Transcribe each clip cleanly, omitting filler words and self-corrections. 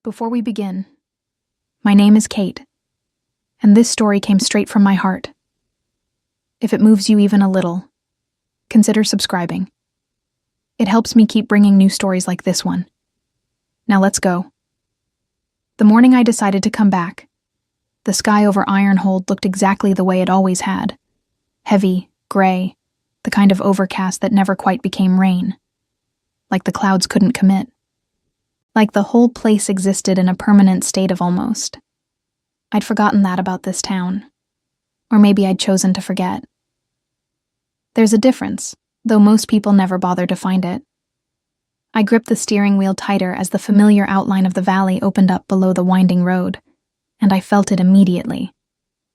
Before we begin, my name is Kate, and this story came straight from my heart. If it moves you even a little, consider subscribing. It helps me keep bringing new stories like this one. Now let's go. The morning I decided to come back, the sky over Ironhold looked exactly the way it always had. Heavy, gray, the kind of overcast that never quite became rain. Like the clouds couldn't commit. Like the whole place existed in a permanent state of almost. I'd forgotten that about this town. Or maybe I'd chosen to forget. There's a difference, though most people never bother to find it. I gripped the steering wheel tighter as the familiar outline of the valley opened up below the winding road, and I felt it immediately.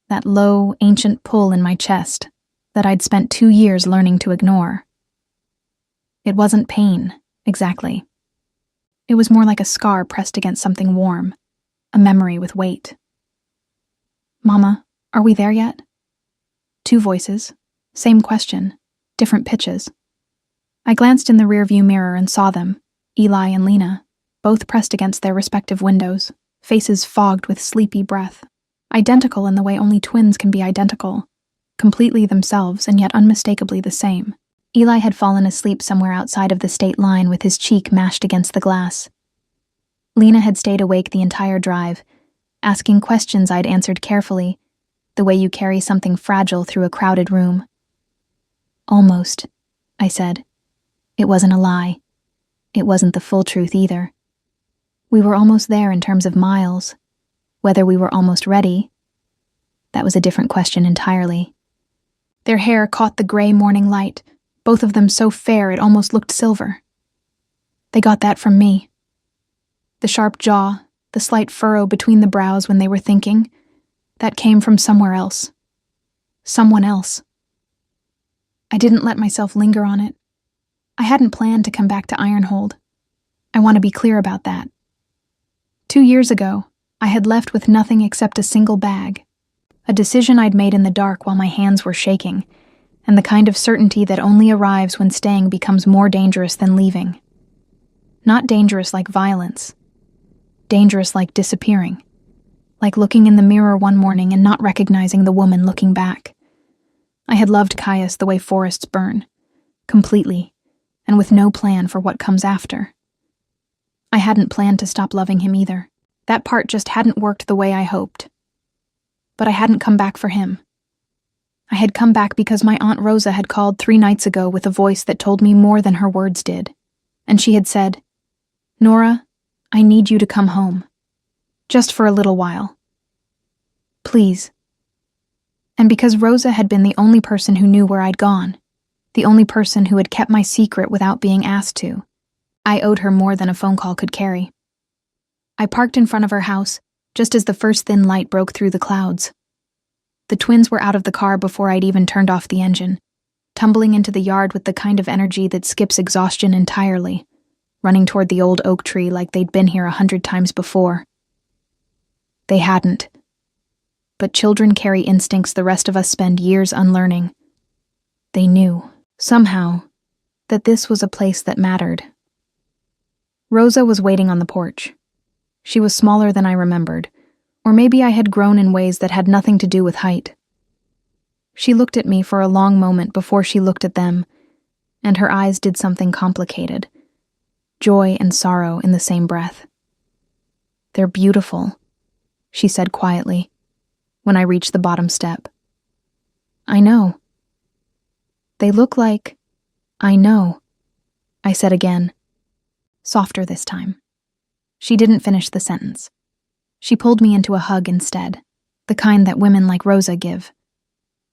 That low, ancient pull in my chest that I'd spent 2 years learning to ignore. It wasn't pain, exactly. It was more like a scar pressed against something warm, a memory with weight. "Mama, are we there yet?" 2 voices, same question, different pitches. I glanced in the rearview mirror and saw them, Eli and Lena, both pressed against their respective windows, faces fogged with sleepy breath. Identical in the way only twins can be identical, completely themselves and yet unmistakably the same. Eli had fallen asleep somewhere outside of the state line with his cheek mashed against the glass. Lena had stayed awake the entire drive, asking questions I'd answered carefully, the way you carry something fragile through a crowded room. "Almost," I said. It wasn't a lie. It wasn't the full truth either. We were almost there in terms of miles. Whether we were almost ready, that was a different question entirely. Their hair caught the gray morning light, both of them so fair it almost looked silver. They got that from me. The sharp jaw, the slight furrow between the brows when they were thinking, that came from somewhere else. Someone else. I didn't let myself linger on it. I hadn't planned to come back to Ironhold. I want to be clear about that. 2 years ago, I had left with nothing except a single bag, a decision I'd made in the dark while my hands were shaking, and the kind of certainty that only arrives when staying becomes more dangerous than leaving. Not dangerous like violence. Dangerous like disappearing. Like looking in the mirror one morning and not recognizing the woman looking back. I had loved Caius the way forests burn, completely, and with no plan for what comes after. I hadn't planned to stop loving him either. That part just hadn't worked the way I hoped. But I hadn't come back for him. I had come back because my Aunt Rosa had called 3 nights ago with a voice that told me more than her words did. And she had said, "Nora, I need you to come home. Just for a little while. Please." And because Rosa had been the only person who knew where I'd gone, the only person who had kept my secret without being asked to, I owed her more than a phone call could carry. I parked in front of her house, just as the first thin light broke through the clouds. The twins were out of the car before I'd even turned off the engine, tumbling into the yard with the kind of energy that skips exhaustion entirely, running toward the old oak tree like they'd been here 100 times before. They hadn't. But children carry instincts the rest of us spend years unlearning. They knew, somehow, that this was a place that mattered. Rosa was waiting on the porch. She was smaller than I remembered, or maybe I had grown in ways that had nothing to do with height. She looked at me for a long moment before she looked at them, and her eyes did something complicated. Joy and sorrow in the same breath. "They're beautiful," she said quietly, when I reached the bottom step. "I know." "They look like I know," I said again, softer this time. She didn't finish the sentence. She pulled me into a hug instead, the kind that women like Rosa give.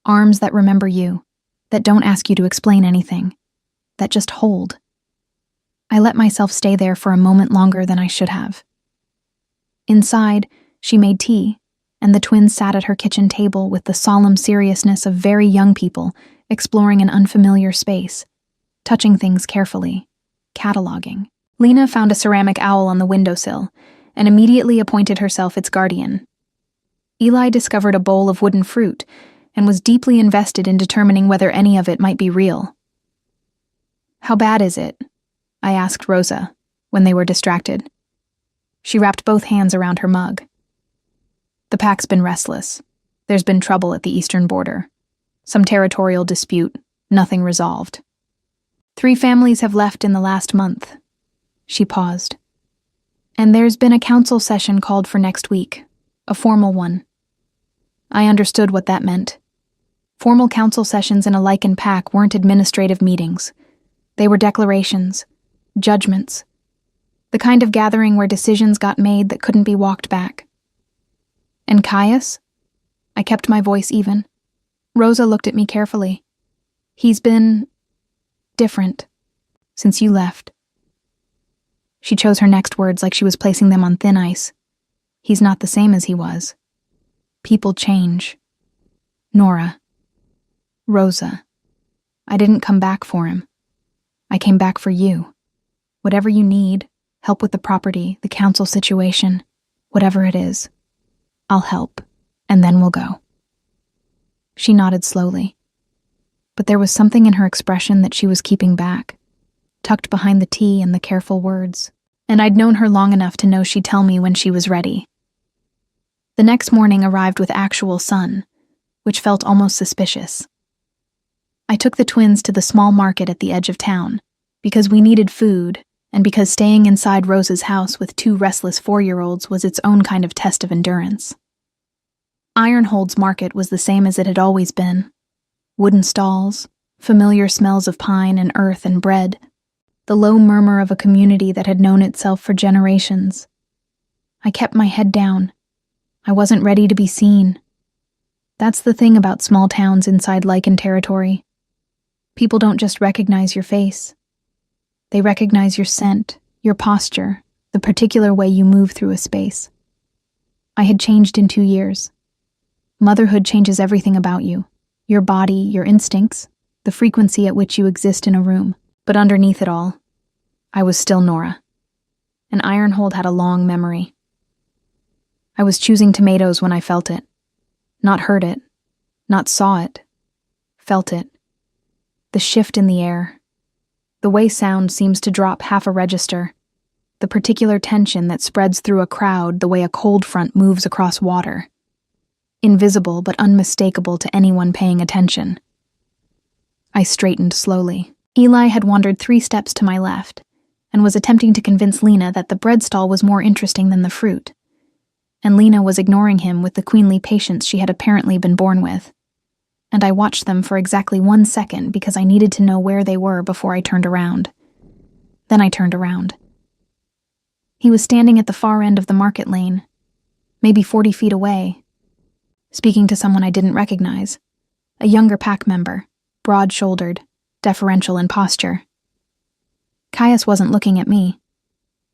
Arms that remember you, that don't ask you to explain anything, that just hold. I let myself stay there for a moment longer than I should have. Inside, she made tea, and the twins sat at her kitchen table with the solemn seriousness of very young people exploring an unfamiliar space, touching things carefully, cataloging. Lena found a ceramic owl on the windowsill and immediately appointed herself its guardian. Eli discovered a bowl of wooden fruit and was deeply invested in determining whether any of it might be real. "How bad is it?" I asked Rosa, when they were distracted. She wrapped both hands around her mug. The pack's been restless. There's been trouble at the eastern border. Some territorial dispute, nothing resolved. 3 families have left in the last month. She paused. And there's been a council session called for next week, a formal one. I understood what that meant. Formal council sessions in a Lycan pack weren't administrative meetings. They were declarations, judgments, the kind of gathering where decisions got made that couldn't be walked back. And Caius? I kept my voice even. Rosa looked at me carefully. He's been different since you left. She chose her next words like she was placing them on thin ice. He's not the same as he was. People change. Nora. Rosa. I didn't come back for him. I came back for you. Whatever you need, help with the property, the council situation, whatever it is, I'll help, and then we'll go. She nodded slowly, but there was something in her expression that she was keeping back, tucked behind the tea and the careful words, and I'd known her long enough to know she'd tell me when she was ready. The next morning arrived with actual sun, which felt almost suspicious. I took the twins to the small market at the edge of town, because we needed food, and because staying inside Rosa's house with 2 restless 4-year-olds was its own kind of test of endurance. Ironhold's market was the same as it had always been. Wooden stalls, familiar smells of pine and earth and bread, the low murmur of a community that had known itself for generations. I kept my head down. I wasn't ready to be seen. That's the thing about small towns inside Lycan territory. People don't just recognize your face. They recognize your scent, your posture, the particular way you move through a space. I had changed in 2 years. Motherhood changes everything about you. Your body, your instincts, the frequency at which you exist in a room. But underneath it all, I was still Nora. And Ironhold had a long memory. I was choosing tomatoes when I felt it. Not heard it. Not saw it. Felt it. The shift in the air. The way sound seems to drop half a register. The particular tension that spreads through a crowd the way a cold front moves across water. Invisible but unmistakable to anyone paying attention. I straightened slowly. Eli had wandered 3 steps to my left and was attempting to convince Lena that the bread stall was more interesting than the fruit. And Lena was ignoring him with the queenly patience she had apparently been born with. And I watched them for exactly 1 second because I needed to know where they were before I turned around. Then I turned around. He was standing at the far end of the market lane, maybe 40 feet away, speaking to someone I didn't recognize, a younger pack member, broad-shouldered, deferential in posture. Caius wasn't looking at me.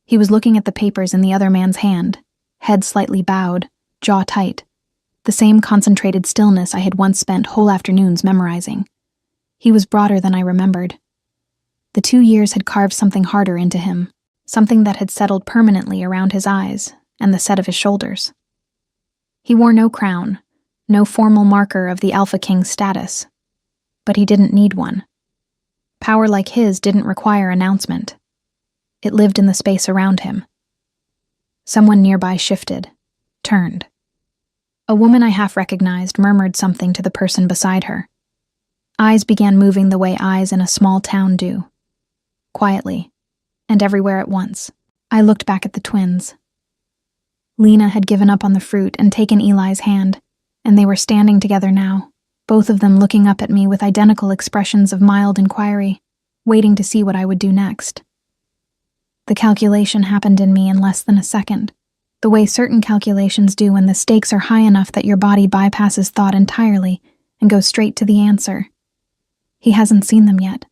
He was looking at the papers in the other man's hand, head slightly bowed, jaw tight, the same concentrated stillness I had once spent whole afternoons memorizing. He was broader than I remembered. The 2 years had carved something harder into him, something that had settled permanently around his eyes and the set of his shoulders. He wore no crown, no formal marker of the Alpha King's status, but he didn't need one. Power like his didn't require announcement. It lived in the space around him. Someone nearby shifted, turned. A woman I half recognized murmured something to the person beside her. Eyes began moving the way eyes in a small town do. Quietly, and everywhere at once. I looked back at the twins. Lena had given up on the fruit and taken Eli's hand, and they were standing together now, both of them looking up at me with identical expressions of mild inquiry, waiting to see what I would do next. The calculation happened in me in less than a second, the way certain calculations do when the stakes are high enough that your body bypasses thought entirely and goes straight to the answer. He hasn't seen them yet.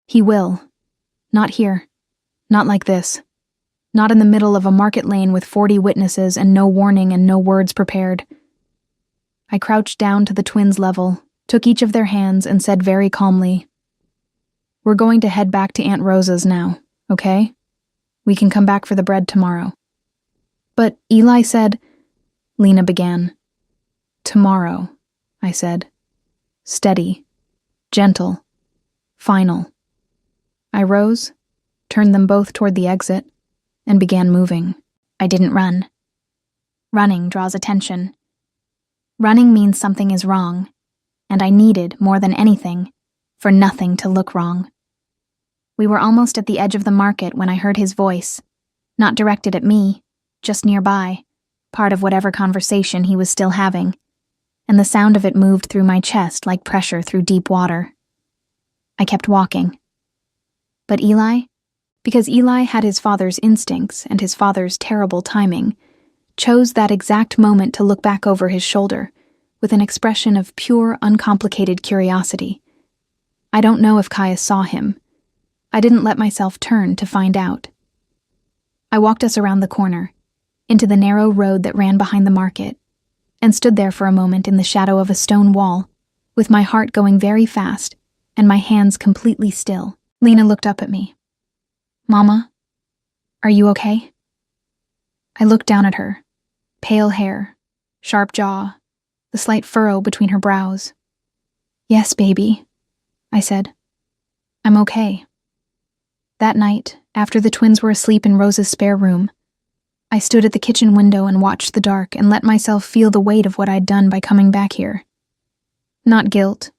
He will. Not here. Not like this. Not in the middle of a market lane with 40 witnesses and no warning and no words prepared. I crouched down to the twins' level, took each of their hands and said very calmly, "We're going to head back to Aunt Rosa's now, okay? We can come back for the bread tomorrow." "But Eli said," Lena began. "Tomorrow," I said. Steady, gentle, final. I rose, turned them both toward the exit, and began moving. I didn't run. Running draws attention. Running means something is wrong, and I needed, more than anything, for nothing to look wrong. We were almost at the edge of the market when I heard his voice, not directed at me, just nearby, part of whatever conversation he was still having, and the sound of it moved through my chest like pressure through deep water. I kept walking. But Eli, because Eli had his father's instincts and his father's terrible timing, chose that exact moment to look back over his shoulder with an expression of pure, uncomplicated curiosity. I don't know if Caius saw him. I didn't let myself turn to find out. I walked us around the corner, into the narrow road that ran behind the market, and stood there for a moment in the shadow of a stone wall, with my heart going very fast and my hands completely still. Lena looked up at me. "Mama, are you okay?" I looked down at her. Pale hair, sharp jaw, the slight furrow between her brows. "Yes, baby," I said. "I'm okay." That night, after the twins were asleep in Rosa's spare room, I stood at the kitchen window and watched the dark and let myself feel the weight of what I'd done by coming back here. Not guilt.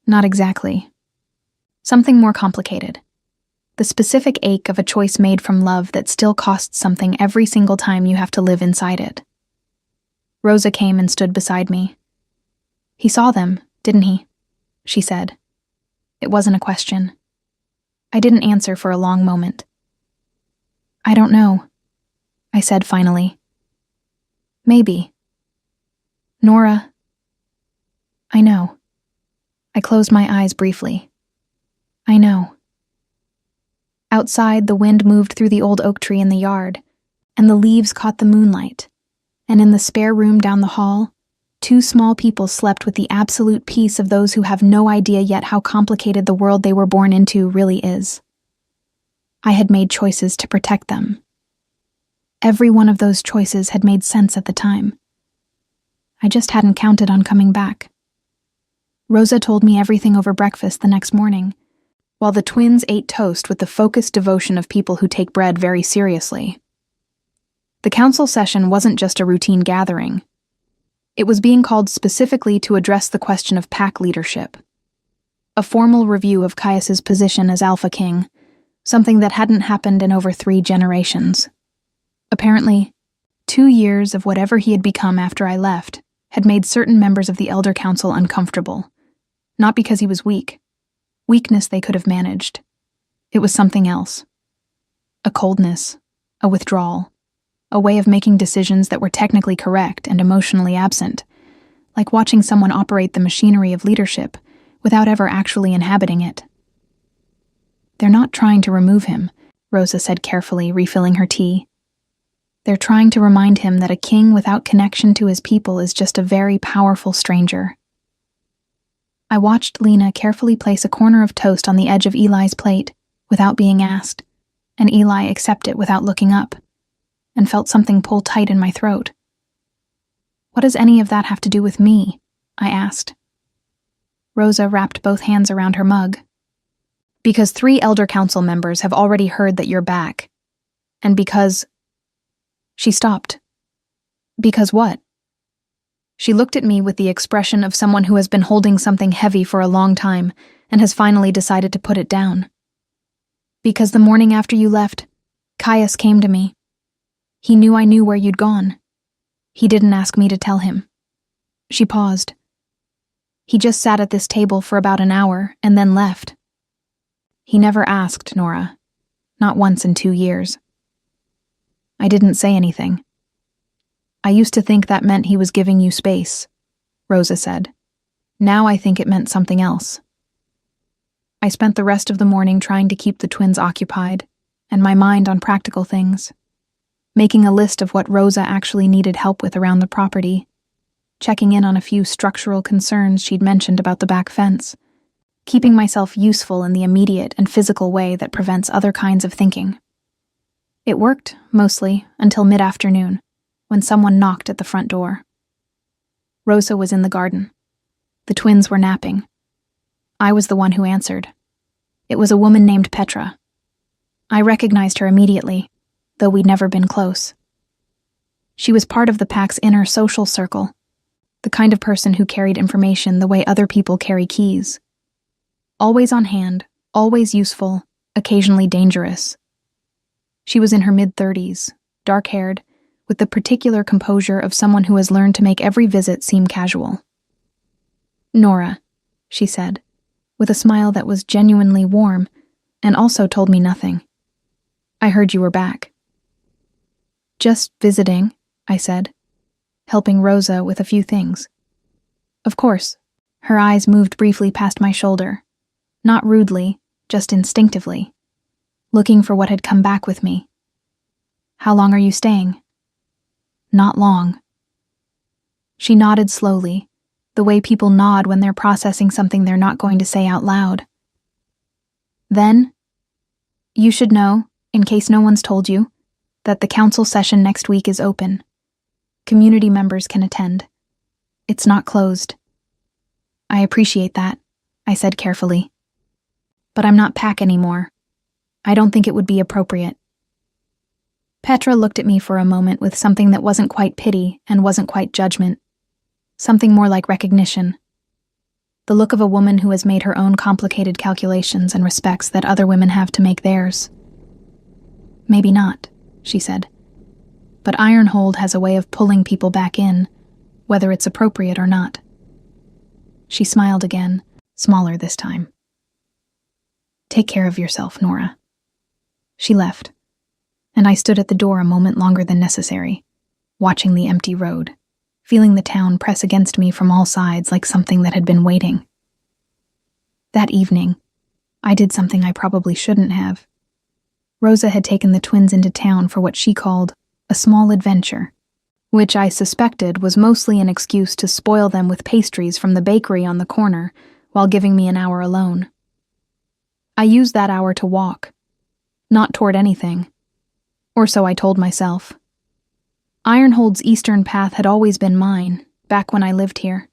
Not exactly. Something more complicated. The specific ache of a choice made from love that still costs something every single time you have to live inside it. Rosa came and stood beside me. "He saw them, didn't he?" she said. It wasn't a question. I didn't answer for a long moment. "I don't know," I said finally. "Maybe." "Nora." "I know." I closed my eyes briefly. "I know." Outside, the wind moved through the old oak tree in the yard, and the leaves caught the moonlight, and in the spare room down the hall, two small people slept with the absolute peace of those who have no idea yet how complicated the world they were born into really is. I had made choices to protect them. Every one of those choices had made sense at the time. I just hadn't counted on coming back. Rosa told me everything over breakfast the next morning, while the twins ate toast with the focused devotion of people who take bread very seriously. The council session wasn't just a routine gathering. It was being called specifically to address the question of pack leadership. A formal review of Caius's position as Alpha King, something that hadn't happened in over 3 generations. Apparently, 2 years of whatever he had become after I left had made certain members of the Elder Council uncomfortable. Not because he was weak. Weakness they could have managed. It was something else. A coldness, a withdrawal, a way of making decisions that were technically correct and emotionally absent, like watching someone operate the machinery of leadership without ever actually inhabiting it. "They're not trying to remove him," Rosa said carefully, refilling her tea. "They're trying to remind him that a king without connection to his people is just a very powerful stranger." I watched Lena carefully place a corner of toast on the edge of Eli's plate without being asked, and Eli accept it without looking up, and felt something pull tight in my throat. "What does any of that have to do with me?" I asked. Rosa wrapped both hands around her mug. "Because 3 Elder Council members have already heard that you're back. And because..." She stopped. "Because what?" She looked at me with the expression of someone who has been holding something heavy for a long time and has finally decided to put it down. "Because the morning after you left, Caius came to me. He knew I knew where you'd gone. He didn't ask me to tell him." She paused. "He just sat at this table for about an hour and then left. He never asked, Nora. Not once in 2 years." I didn't say anything. "I used to think that meant he was giving you space," Rosa said. "Now I think it meant something else." I spent the rest of the morning trying to keep the twins occupied, and my mind on practical things, making a list of what Rosa actually needed help with around the property, checking in on a few structural concerns she'd mentioned about the back fence, keeping myself useful in the immediate and physical way that prevents other kinds of thinking. It worked, mostly, until mid-afternoon, when someone knocked at the front door. Rosa was in the garden. The twins were napping. I was the one who answered. It was a woman named Petra. I recognized her immediately, though we'd never been close. She was part of the pack's inner social circle, the kind of person who carried information the way other people carry keys. Always on hand, always useful, occasionally dangerous. She was in her mid-30s, dark-haired, with the particular composure of someone who has learned to make every visit seem casual. "Nora," she said, with a smile that was genuinely warm and also told me nothing. "I heard you were back." "Just visiting," I said, helping Rosa with a few things. "Of course." Her eyes moved briefly past my shoulder, not rudely, just instinctively, looking for what had come back with me. "How long are you staying?" "Not long." She nodded slowly, the way people nod when they're processing something they're not going to say out loud. "Then, you should know, in case no one's told you, that the council session next week is open. Community members can attend. It's not closed." "I appreciate that," I said carefully. "But I'm not PAC anymore. I don't think it would be appropriate." Petra looked at me for a moment with something that wasn't quite pity and wasn't quite judgment. Something more like recognition. The look of a woman who has made her own complicated calculations and respects that other women have to make theirs. "Maybe not," she said. "But Ironhold has a way of pulling people back in, whether it's appropriate or not." She smiled again, smaller this time. "Take care of yourself, Nora." She left, and I stood at the door a moment longer than necessary, watching the empty road, feeling the town press against me from all sides like something that had been waiting. That evening, I did something I probably shouldn't have. Rosa had taken the twins into town for what she called a small adventure, which I suspected was mostly an excuse to spoil them with pastries from the bakery on the corner while giving me an hour alone. I used that hour to walk, not toward anything, or so I told myself. Ironhold's eastern path had always been mine, back when I lived here.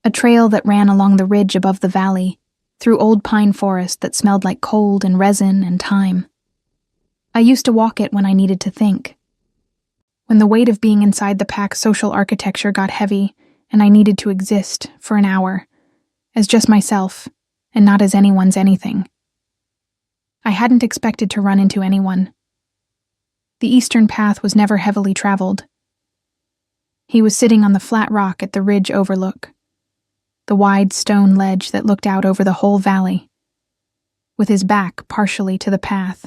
A trail that ran along the ridge above the valley, through old pine forest that smelled like cold and resin and thyme. I used to walk it when I needed to think. When the weight of being inside the pack's social architecture got heavy, and I needed to exist for an hour, as just myself, and not as anyone's anything. I hadn't expected to run into anyone. The eastern path was never heavily traveled. He was sitting on the flat rock at the ridge overlook, the wide stone ledge that looked out over the whole valley, with his back partially to the path.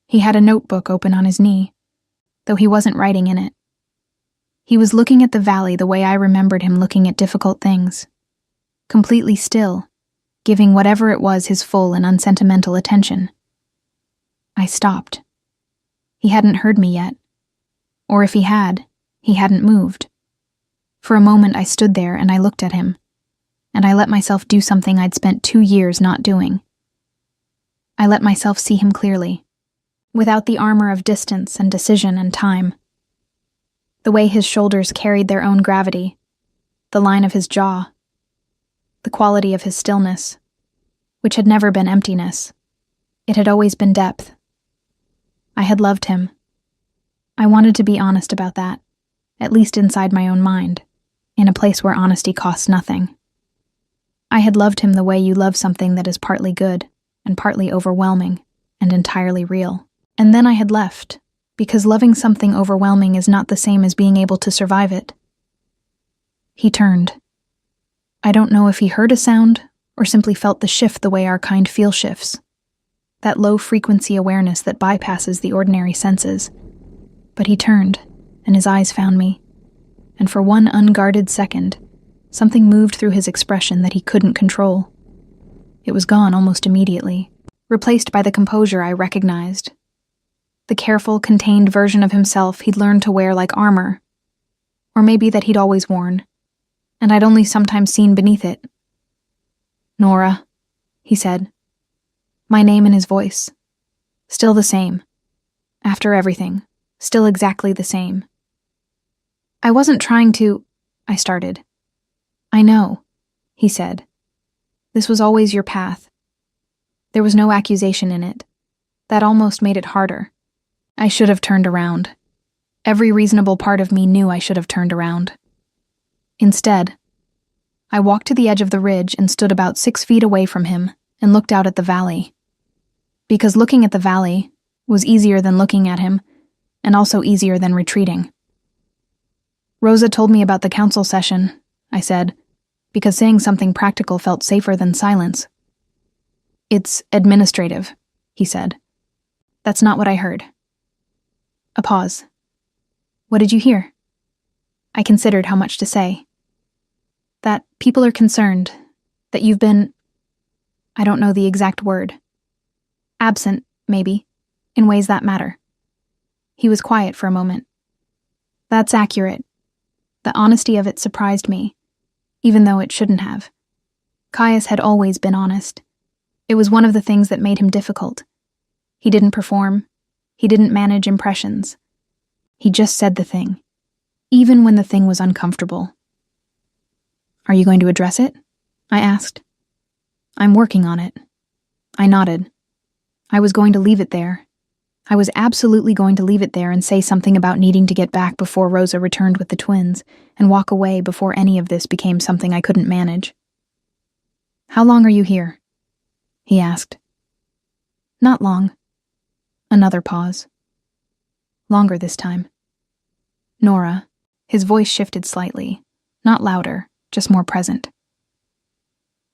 He had a notebook open on his knee, though he wasn't writing in it. He was looking at the valley the way I remembered him looking at difficult things, completely still, giving whatever it was his full and unsentimental attention. I stopped. He hadn't heard me yet. Or if he hadn't moved. For a moment I stood there and I looked at him, and I let myself do something I'd spent 2 years not doing. I let myself see him clearly, without the armor of distance and decision and time. The way his shoulders carried their own gravity, the line of his jaw, the quality of his stillness, which had never been emptiness. It had always been depth. I had loved him. I wanted to be honest about that, at least inside my own mind, in a place where honesty costs nothing. I had loved him the way you love something that is partly good and partly overwhelming and entirely real. And then I had left, because loving something overwhelming is not the same as being able to survive it. He turned. I don't know if he heard a sound or simply felt the shift the way our kind feel shifts. That low-frequency awareness that bypasses the ordinary senses. But he turned, and his eyes found me, and for one unguarded second, something moved through his expression that he couldn't control. It was gone almost immediately, replaced by the composure I recognized. The careful, contained version of himself he'd learned to wear like armor, or maybe that he'd always worn, and I'd only sometimes seen beneath it. "Nora," he said. My name in his voice. Still the same. After everything, still exactly the same. "I wasn't trying to," I started. "I know," he said. "This was always your path." There was no accusation in it. That almost made it harder. I should have turned around. Every reasonable part of me knew I should have turned around. Instead, I walked to the edge of the ridge and stood about 6 feet away from him and looked out at the valley. Because looking at the valley was easier than looking at him, and also easier than retreating. Rosa told me about the council session, I said, because saying something practical felt safer than silence. It's administrative, he said. That's not what I heard. A pause. What did you hear? I considered how much to say. That people are concerned, that you've been, I don't know the exact word. Absent, maybe, in ways that matter. He was quiet for a moment. That's accurate. The honesty of it surprised me, even though it shouldn't have. Caius had always been honest. It was one of the things that made him difficult. He didn't perform. He didn't manage impressions. He just said the thing, even when the thing was uncomfortable. Are you going to address it? I asked. I'm working on it. I nodded. I was going to leave it there. I was absolutely going to leave it there and say something about needing to get back before Rosa returned with the twins, and walk away before any of this became something I couldn't manage. How long are you here? He asked. Not long. Another pause. Longer this time. Nora, his voice shifted slightly, not louder, just more present.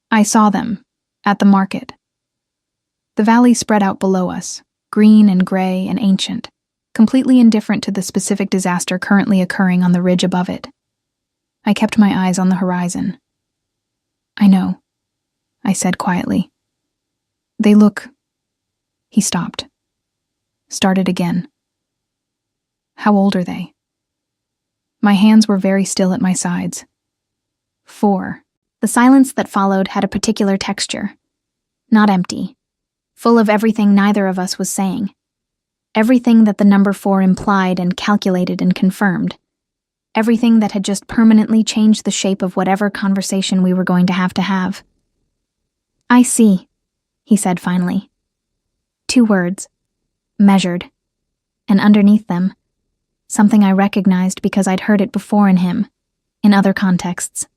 I saw them, at the market. The valley spread out below us, green and gray and ancient, completely indifferent to the specific disaster currently occurring on the ridge above it. I kept my eyes on the horizon. I know, I said quietly. They look... He stopped. Started again. How old are they? My hands were very still at my sides. 4. The silence that followed had a particular texture. Not empty. Full of everything neither of us was saying. Everything that the number 4 implied and calculated and confirmed. Everything that had just permanently changed the shape of whatever conversation we were going to have. I see, he said finally. 2 words. Measured. And underneath them, something I recognized because I'd heard it before in him, in other contexts.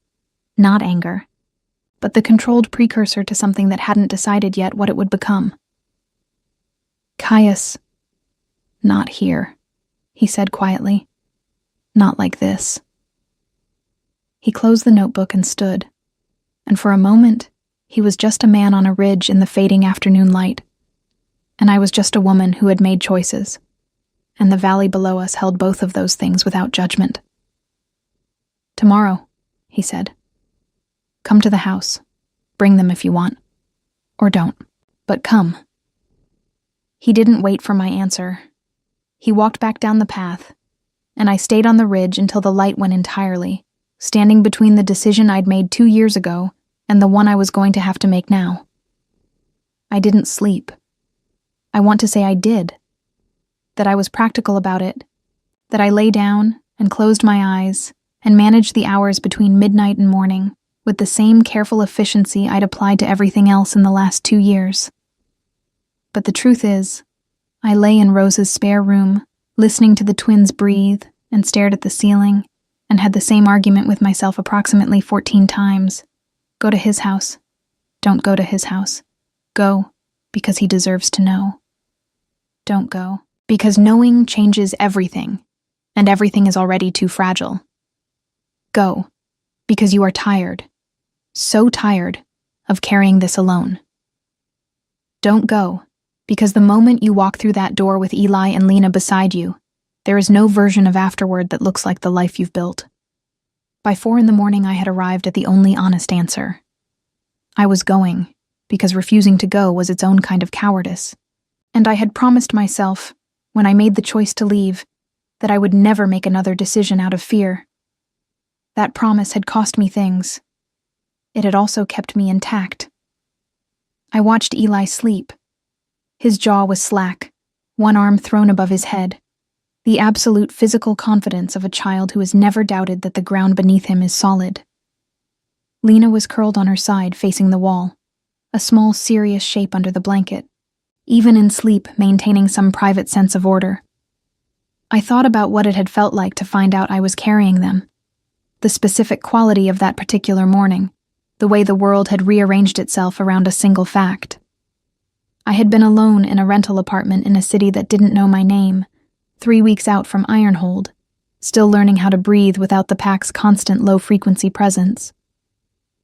Not anger, but the controlled precursor to something that hadn't decided yet what it would become. Caius. Not here, he said quietly. Not like this. He closed the notebook and stood, and for a moment, he was just a man on a ridge in the fading afternoon light, and I was just a woman who had made choices, and the valley below us held both of those things without judgment. Tomorrow, he said. Come to the house. Bring them if you want. Or don't. But come. He didn't wait for my answer. He walked back down the path, and I stayed on the ridge until the light went entirely, standing between the decision I'd made 2 years ago and the one I was going to have to make now. I didn't sleep. I want to say I did. That I was practical about it. That I lay down and closed my eyes and managed the hours between midnight and morning with the same careful efficiency I'd applied to everything else in the last 2 years. But the truth is, I lay in Rosa's spare room, listening to the twins breathe, and stared at the ceiling, and had the same argument with myself approximately 14 times. Go to his house. Don't go to his house. Go, because he deserves to know. Don't go, because knowing changes everything, and everything is already too fragile. Go, because you are tired. So tired of carrying this alone. Don't go, because the moment you walk through that door with Eli and Lena beside you, there is no version of afterward that looks like the life you've built. By 4 a.m, I had arrived at the only honest answer. I was going, because refusing to go was its own kind of cowardice, and I had promised myself, when I made the choice to leave, that I would never make another decision out of fear. That promise had cost me things. It had also kept me intact. I watched Eli sleep. His jaw was slack, one arm thrown above his head, the absolute physical confidence of a child who has never doubted that the ground beneath him is solid. Lena was curled on her side facing the wall, a small serious shape under the blanket, even in sleep maintaining some private sense of order. I thought about what it had felt like to find out I was carrying them, the specific quality of that particular morning, the way the world had rearranged itself around a single fact. I had been alone in a rental apartment in a city that didn't know my name, 3 weeks out from Ironhold, still learning how to breathe without the pack's constant low-frequency presence.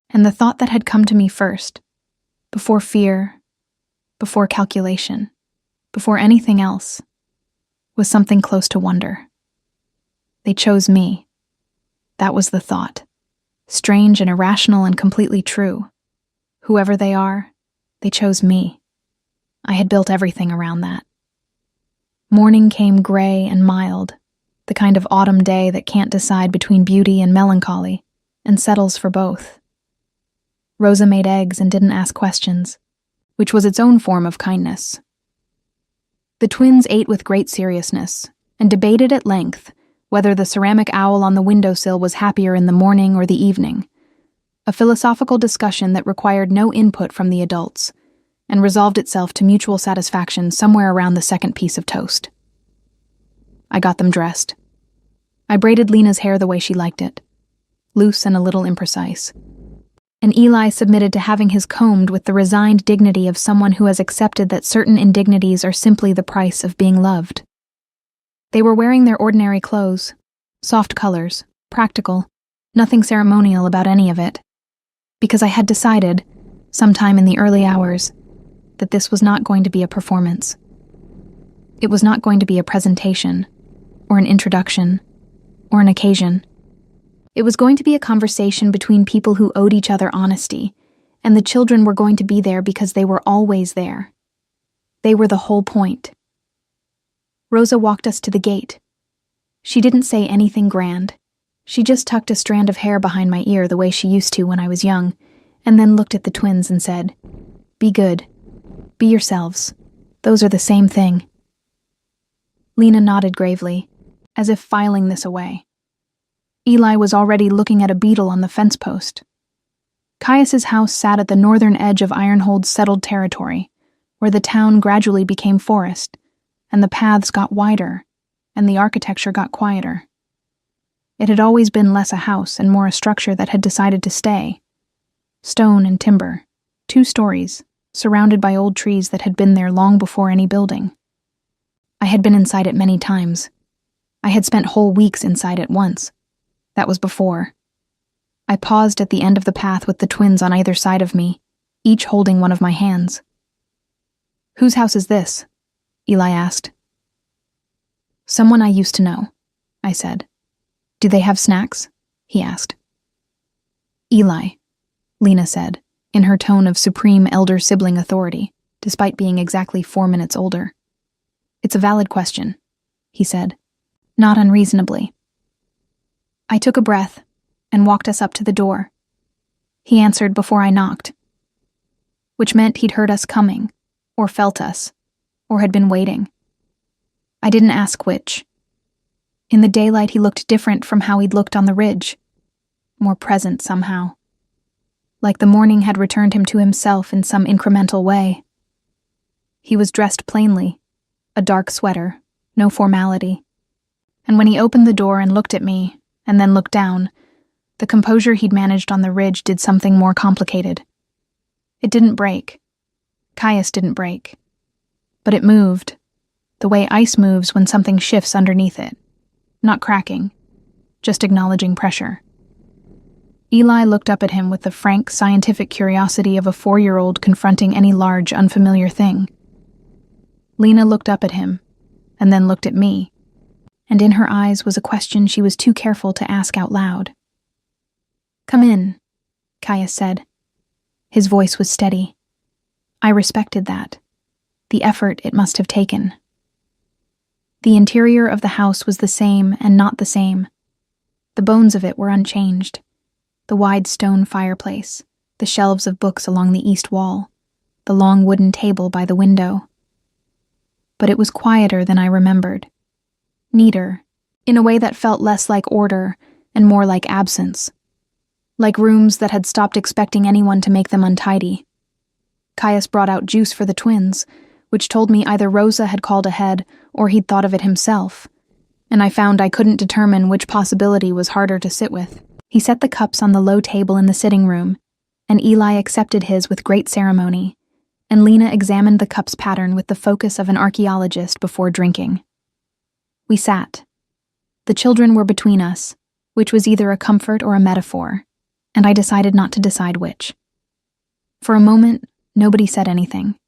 And the thought that had come to me first, before fear, before calculation, before anything else, was something close to wonder. They chose me. That was the thought. Strange and irrational and completely true. Whoever they are, they chose me. I had built everything around that. Morning came gray and mild, the kind of autumn day that can't decide between beauty and melancholy, and settles for both. Rosa made eggs and didn't ask questions, which was its own form of kindness. The twins ate with great seriousness and debated at length whether the ceramic owl on the windowsill was happier in the morning or the evening, a philosophical discussion that required no input from the adults and resolved itself to mutual satisfaction somewhere around the second piece of toast. I got them dressed. I braided Lena's hair the way she liked it, loose and a little imprecise, and Eli submitted to having his combed with the resigned dignity of someone who has accepted that certain indignities are simply the price of being loved. They were wearing their ordinary clothes, soft colors, practical, nothing ceremonial about any of it, because I had decided, sometime in the early hours, that this was not going to be a performance. It was not going to be a presentation, or an introduction, or an occasion. It was going to be a conversation between people who owed each other honesty, and the children were going to be there because they were always there. They were the whole point. Rosa walked us to the gate. She didn't say anything grand. She just tucked a strand of hair behind my ear the way she used to when I was young, and then looked at the twins and said, "Be good. Be yourselves. Those are the same thing." Lena nodded gravely, as if filing this away. Eli was already looking at a beetle on the fence post. Caius's house sat at the northern edge of Ironhold's settled territory, where the town gradually became forest, and the paths got wider, and the architecture got quieter. It had always been less a house and more a structure that had decided to stay. Stone and timber, 2 stories, surrounded by old trees that had been there long before any building. I had been inside it many times. I had spent whole weeks inside it once. That was before. I paused at the end of the path with the twins on either side of me, each holding one of my hands. "Whose house is this?" Eli asked. "Someone I used to know," I said. "Do they have snacks?" he asked. "Eli," Lena said, in her tone of supreme elder sibling authority, despite being exactly 4 minutes older. "It's a valid question," he said, not unreasonably. I took a breath and walked us up to the door. He answered before I knocked, which meant he'd heard us coming, or felt us, or had been waiting. I didn't ask which. In the daylight he looked different from how he'd looked on the ridge, more present somehow, like the morning had returned him to himself in some incremental way. He was dressed plainly, a dark sweater, no formality, and when he opened the door and looked at me, and then looked down, the composure he'd managed on the ridge did something more complicated. It didn't break. Caius didn't break. But it moved, the way ice moves when something shifts underneath it. Not cracking, just acknowledging pressure. Eli looked up at him with the frank, scientific curiosity of a 4-year-old confronting any large, unfamiliar thing. Lena looked up at him, and then looked at me, and in her eyes was a question she was too careful to ask out loud. "Come in," Caius said. His voice was steady. I respected that, the effort it must have taken. The interior of the house was the same and not the same. The bones of it were unchanged. The wide stone fireplace, the shelves of books along the east wall, the long wooden table by the window. But it was quieter than I remembered. Neater, in a way that felt less like order and more like absence. Like rooms that had stopped expecting anyone to make them untidy. Caius brought out juice for the twins, which told me either Rosa had called ahead or he'd thought of it himself, and I found I couldn't determine which possibility was harder to sit with. He set the cups on the low table in the sitting room, and Eli accepted his with great ceremony, and Lena examined the cup's pattern with the focus of an archaeologist before drinking. We sat. The children were between us, which was either a comfort or a metaphor, and I decided not to decide which. For a moment, nobody said anything.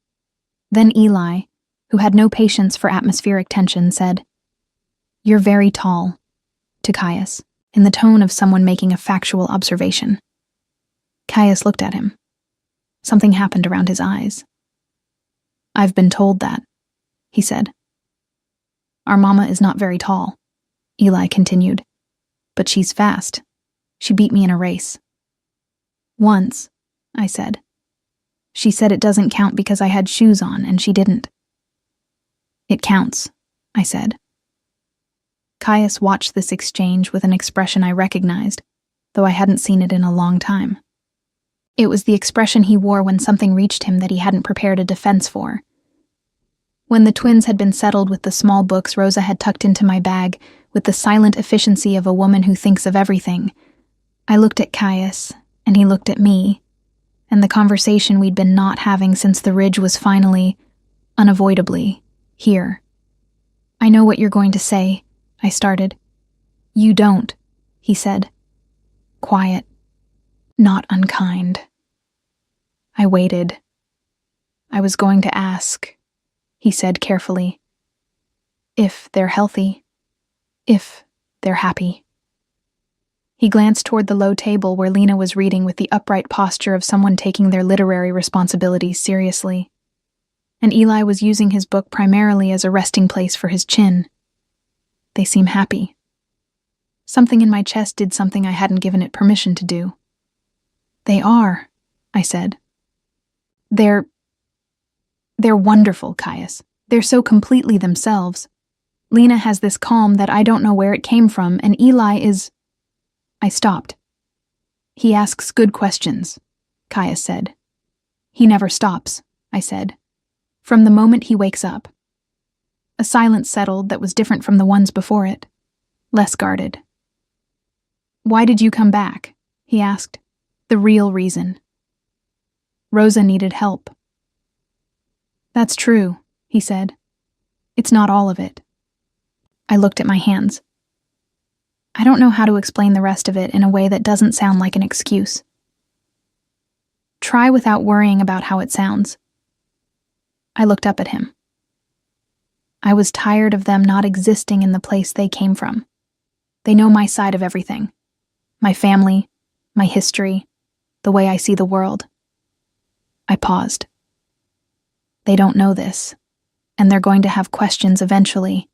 Then Eli, who had no patience for atmospheric tension, said, "You're very tall," to Caius, in the tone of someone making a factual observation. Caius looked at him. Something happened around his eyes. "I've been told that," he said. "Our mama is not very tall," Eli continued, "but she's fast. She beat me in a race." "Once," I said. "She said it doesn't count because I had shoes on and she didn't." "It counts," I said. Caius watched this exchange with an expression I recognized, though I hadn't seen it in a long time. It was the expression he wore when something reached him that he hadn't prepared a defense for. When the twins had been settled with the small books Rosa had tucked into my bag with the silent efficiency of a woman who thinks of everything, I looked at Caius, and he looked at me, and the conversation we'd been not having since the ridge was finally, unavoidably, here. "I know what you're going to say," I started. "You don't," he said. Quiet. Not unkind. I waited. "I was going to ask," he said carefully, "if they're healthy, if they're happy." He glanced toward the low table where Lena was reading with the upright posture of someone taking their literary responsibilities seriously. And Eli was using his book primarily as a resting place for his chin. "They seem happy." Something in my chest did something I hadn't given it permission to do. "They are," I said. They're wonderful, Caius. They're so completely themselves. Lena has this calm that I don't know where it came from, and Eli is..." I stopped. "He asks good questions," Caius said. "He never stops," I said. "From the moment he wakes up." A silence settled that was different from the ones before it, less guarded. "Why did you come back?" he asked. "The real reason." "Rosa needed help." "That's true," he said. "It's not all of it." I looked at my hands. I don't know how to explain the rest of it in a way that doesn't sound like an excuse. Try without worrying about how it sounds. I looked up at him. I was tired of them not existing in the place they came from. They know my side of everything. My family, my history, the way I see the world. I paused. They don't know this, and they're going to have questions eventually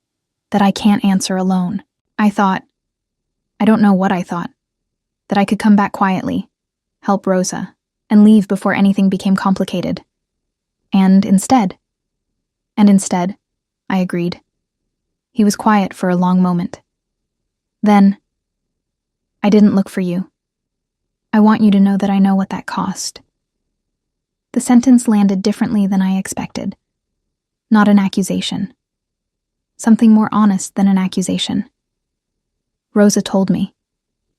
that I can't answer alone. I don't know what I thought, that I could come back quietly, help Rosa, and leave before anything became complicated. And instead, I agreed. He was quiet for a long moment. Then, "I didn't look for you. I want you to know that I know what that cost." The sentence landed differently than I expected. Not an accusation. Something more honest than an accusation. "Rosa told me,"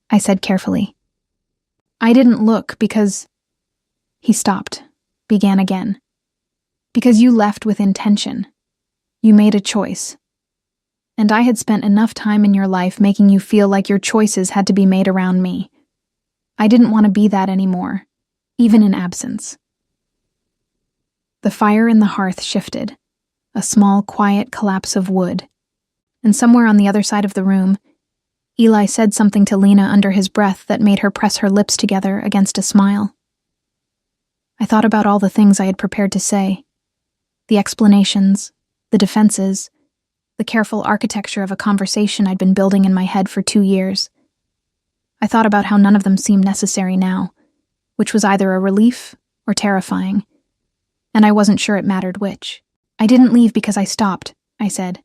I said carefully. "I didn't look because..." He stopped, began again. "Because you left with intention. You made a choice. And I had spent enough time in your life making you feel like your choices had to be made around me. I didn't want to be that anymore, even in absence." The fire in the hearth shifted, a small, quiet collapse of wood. And somewhere on the other side of the room, Eli said something to Lena under his breath that made her press her lips together against a smile. I thought about all the things I had prepared to say. The explanations, the defenses, the careful architecture of a conversation I'd been building in my head for 2 years. I thought about how none of them seemed necessary now, which was either a relief or terrifying, and I wasn't sure it mattered which. "I didn't leave because I stopped," I said.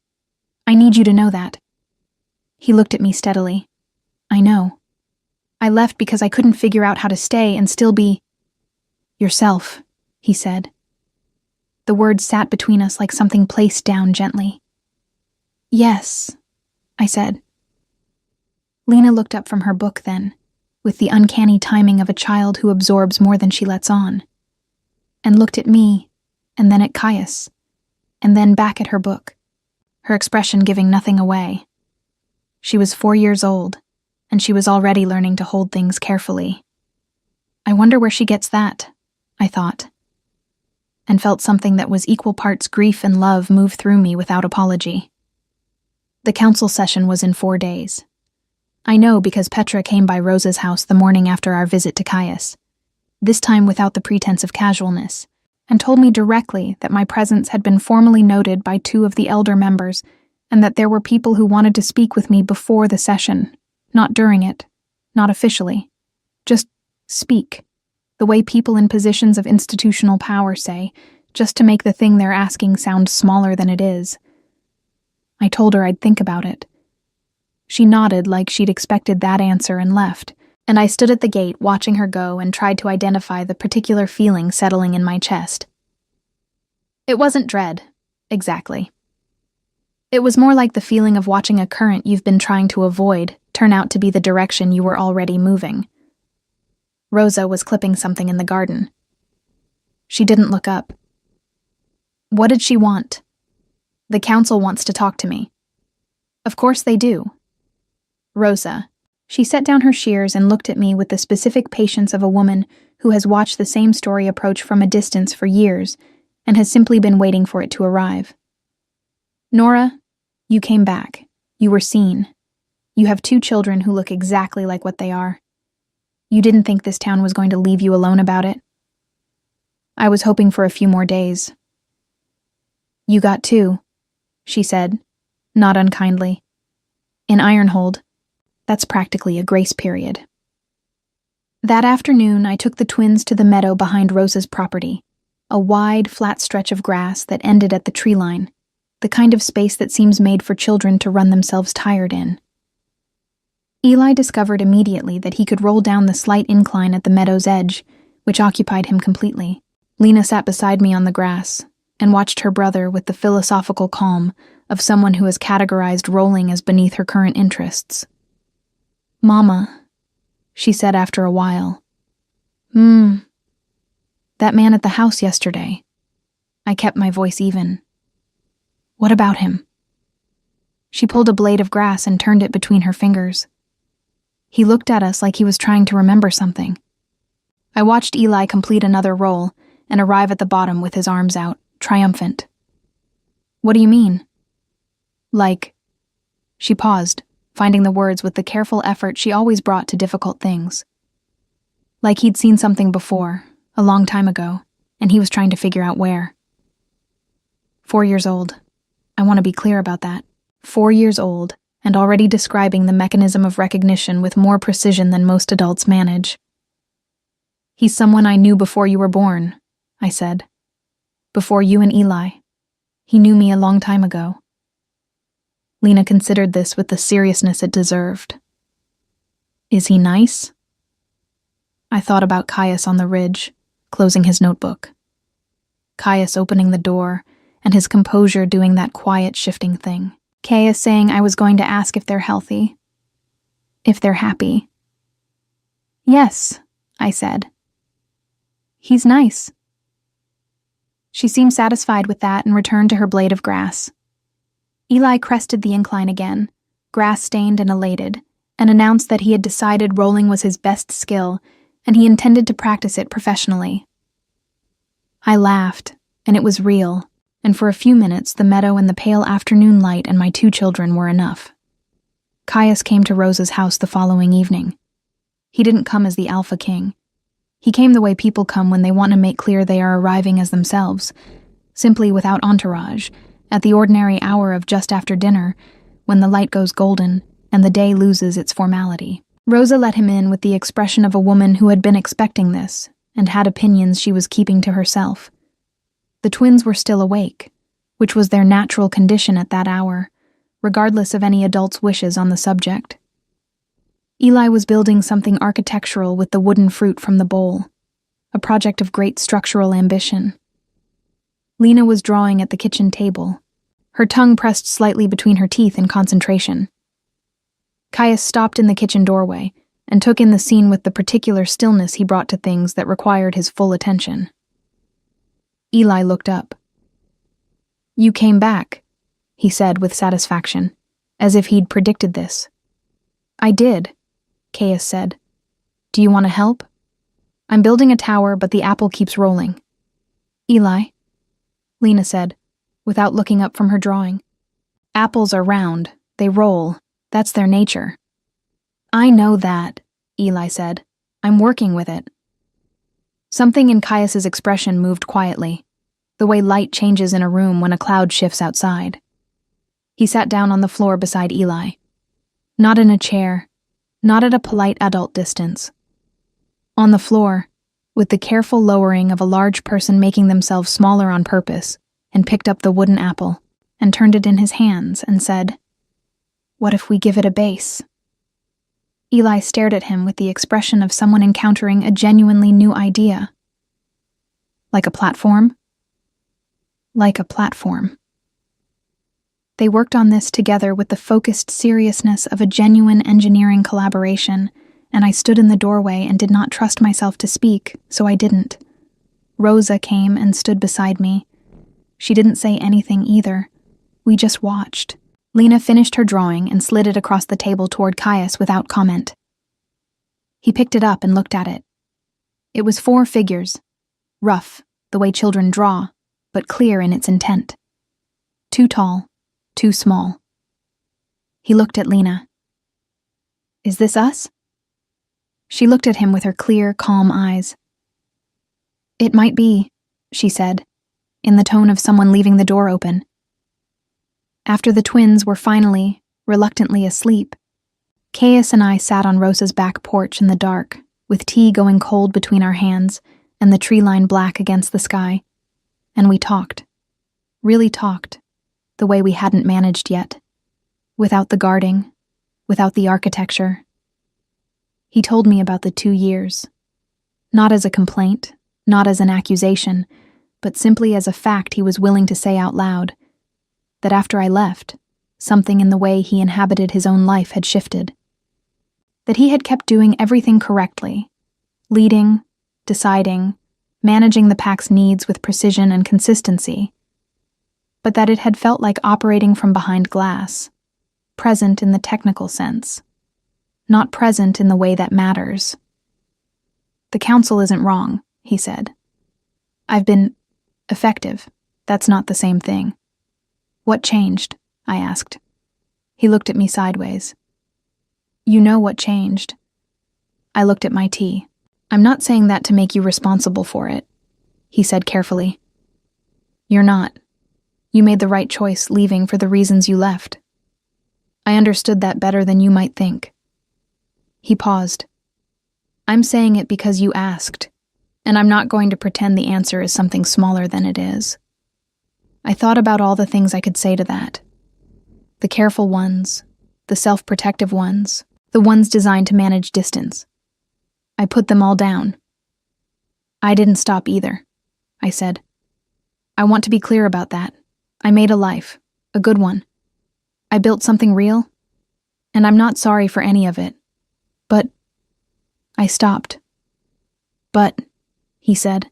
"I need you to know that." He looked at me steadily. "I know. I left because I couldn't figure out how to stay and still be..." "Yourself," he said. The words sat between us like something placed down gently. "Yes," I said. Lena looked up from her book then, with the uncanny timing of a child who absorbs more than she lets on, and looked at me, and then at Caius, and then back at her book, her expression giving nothing away. She was 4 years old, and she was already learning to hold things carefully. I wonder where she gets that, I thought, and felt something that was equal parts grief and love move through me without apology. The council session was in 4 days. I know because Petra came by Rosa's house the morning after our visit to Caius, this time without the pretense of casualness, and told me directly that my presence had been formally noted by 2 of the elder members and that there were people who wanted to speak with me before the session, not during it, not officially. Just speak, the way people in positions of institutional power say, just to make the thing they're asking sound smaller than it is. I told her I'd think about it. She nodded like she'd expected that answer and left, and I stood at the gate watching her go and tried to identify the particular feeling settling in my chest. It wasn't dread, exactly. It was more like the feeling of watching a current you've been trying to avoid turn out to be the direction you were already moving. Rosa was clipping something in the garden. She didn't look up. What did she want? The council wants to talk to me. Of course they do. Rosa. She set down her shears and looked at me with the specific patience of a woman who has watched the same story approach from a distance for years and has simply been waiting for it to arrive. Nora, you came back. You were seen. You have 2 children who look exactly like what they are. You didn't think this town was going to leave you alone about it? I was hoping for a few more days. You got 2, she said, not unkindly. In Ironhold, that's practically a grace period. That afternoon, I took the twins to the meadow behind Rosa's property, a wide, flat stretch of grass that ended at the tree line, the kind of space that seems made for children to run themselves tired in. Eli discovered immediately that he could roll down the slight incline at the meadow's edge, which occupied him completely. Lena sat beside me on the grass and watched her brother with the philosophical calm of someone who has categorized rolling as beneath her current interests. Mama, she said after a while. That man at the house yesterday. I kept my voice even. What about him? She pulled a blade of grass and turned it between her fingers. He looked at us like he was trying to remember something. I watched Eli complete another roll and arrive at the bottom with his arms out, triumphant. What do you mean? Like... She paused, finding the words with the careful effort she always brought to difficult things. Like he'd seen something before, a long time ago, and he was trying to figure out where. 4 years old. I want to be clear about that. 4 years old, and already describing the mechanism of recognition with more precision than most adults manage. He's someone I knew before you were born, I said. Before you and Eli. He knew me a long time ago. Lena considered this with the seriousness it deserved. Is he nice? I thought about Caius on the ridge, closing his notebook. Caius opening the door, and his composure doing that quiet shifting thing. Caius saying I was going to ask if they're healthy. If they're happy. Yes, I said. He's nice. She seemed satisfied with that and returned to her blade of grass. Eli crested the incline again, grass-stained and elated, and announced that he had decided rolling was his best skill, and he intended to practice it professionally. I laughed, and it was real, and for a few minutes the meadow and the pale afternoon light and my 2 children were enough. Caius came to Rosa's house the following evening. He didn't come as the Alpha King. He came the way people come when they want to make clear they are arriving as themselves, simply without entourage, at the ordinary hour of just after dinner, when the light goes golden and the day loses its formality. Rosa let him in with the expression of a woman who had been expecting this and had opinions she was keeping to herself. The twins were still awake, which was their natural condition at that hour, regardless of any adult's wishes on the subject. Eli was building something architectural with the wooden fruit from the bowl, a project of great structural ambition. Lena was drawing at the kitchen table, her tongue pressed slightly between her teeth in concentration. Caius stopped in the kitchen doorway and took in the scene with the particular stillness he brought to things that required his full attention. Eli looked up. "You came back," he said with satisfaction, as if he'd predicted this. "I did," Caius said. "Do you want to help? I'm building a tower, but the apple keeps rolling." "Eli," Lena said, without looking up from her drawing. "Apples are round. They roll. That's their nature." "I know that," Eli said. "I'm working with it." Something in Caius's expression moved quietly, the way light changes in a room when a cloud shifts outside. He sat down on the floor beside Eli. Not in a chair, not at a polite adult distance. On the floor, with the careful lowering of a large person making themselves smaller on purpose, and picked up the wooden apple and turned it in his hands and said, "What if we give it a base?" Eli stared at him with the expression of someone encountering a genuinely new idea. "Like a platform?" "Like a platform." They worked on this together with the focused seriousness of a genuine engineering collaboration, and I stood in the doorway and did not trust myself to speak, so I didn't. Rosa came and stood beside me. She didn't say anything either. We just watched. Lena finished her drawing and slid it across the table toward Caius without comment. He picked it up and looked at it. It was 4 figures, rough, the way children draw, but clear in its intent. Too tall, too small. He looked at Lena. "Is this us?" She looked at him with her clear, calm eyes. "It might be," she said, in the tone of someone leaving the door open. After the twins were finally, reluctantly asleep, Caius and I sat on Rosa's back porch in the dark, with tea going cold between our hands and the tree line black against the sky, and we talked. Really talked, the way we hadn't managed yet. Without the guarding, without the architecture. He told me about the 2 years. Not as a complaint, not as an accusation, but simply as a fact he was willing to say out loud. That after I left, something in the way he inhabited his own life had shifted. That he had kept doing everything correctly, leading, deciding, managing the pack's needs with precision and consistency, but that it had felt like operating from behind glass, present in the technical sense, not present in the way that matters. "The council isn't wrong," he said. "I've been effective. That's not the same thing." "What changed?" I asked. He looked at me sideways. "You know what changed." I looked at my tea. "I'm not saying that to make you responsible for it," he said carefully. "You're not. You made the right choice leaving for the reasons you left. I understood that better than you might think." He paused. "I'm saying it because you asked, and I'm not going to pretend the answer is something smaller than it is." I thought about all the things I could say to that. The careful ones, the self-protective ones, the ones designed to manage distance. I put them all down. "I didn't stop either," I said. "I want to be clear about that. I made a life, a good one. I built something real, and I'm not sorry for any of it. But..." I stopped. "But," he said,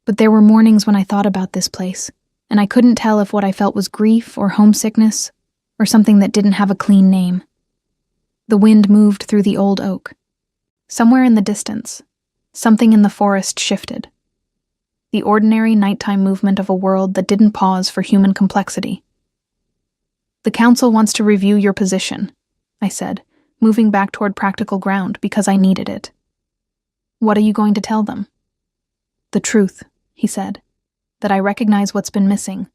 "but there were mornings when I thought about this place, and I couldn't tell if what I felt was grief or homesickness or something that didn't have a clean name." The wind moved through the old oak. Somewhere in the distance, something in the forest shifted. The ordinary nighttime movement of a world that didn't pause for human complexity. "The council wants to review your position," I said, moving back toward practical ground because I needed it. "What are you going to tell them?" "The truth," he said. "That I recognize what's been missing,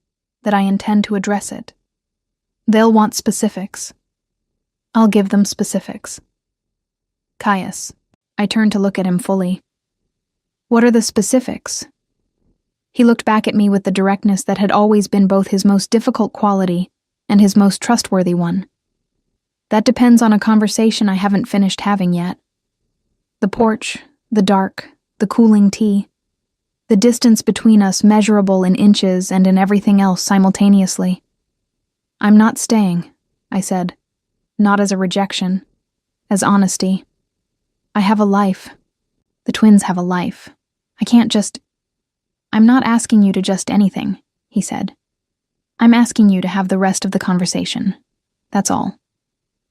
that I intend to address it. They'll want specifics. I'll give them specifics." "Caius," I turned to look at him fully. "What are the specifics?" He looked back at me with the directness that had always been both his most difficult quality and his most trustworthy one. "That depends on a conversation I haven't finished having yet. The porch, the dark, the cooling tea. The distance between us measurable in inches and in everything else simultaneously. "I'm not staying," I said. "Not as a rejection, as honesty. I have a life. The twins have a life. I'm not asking you to just anything, he said. I'm asking you to have the rest of the conversation. That's all.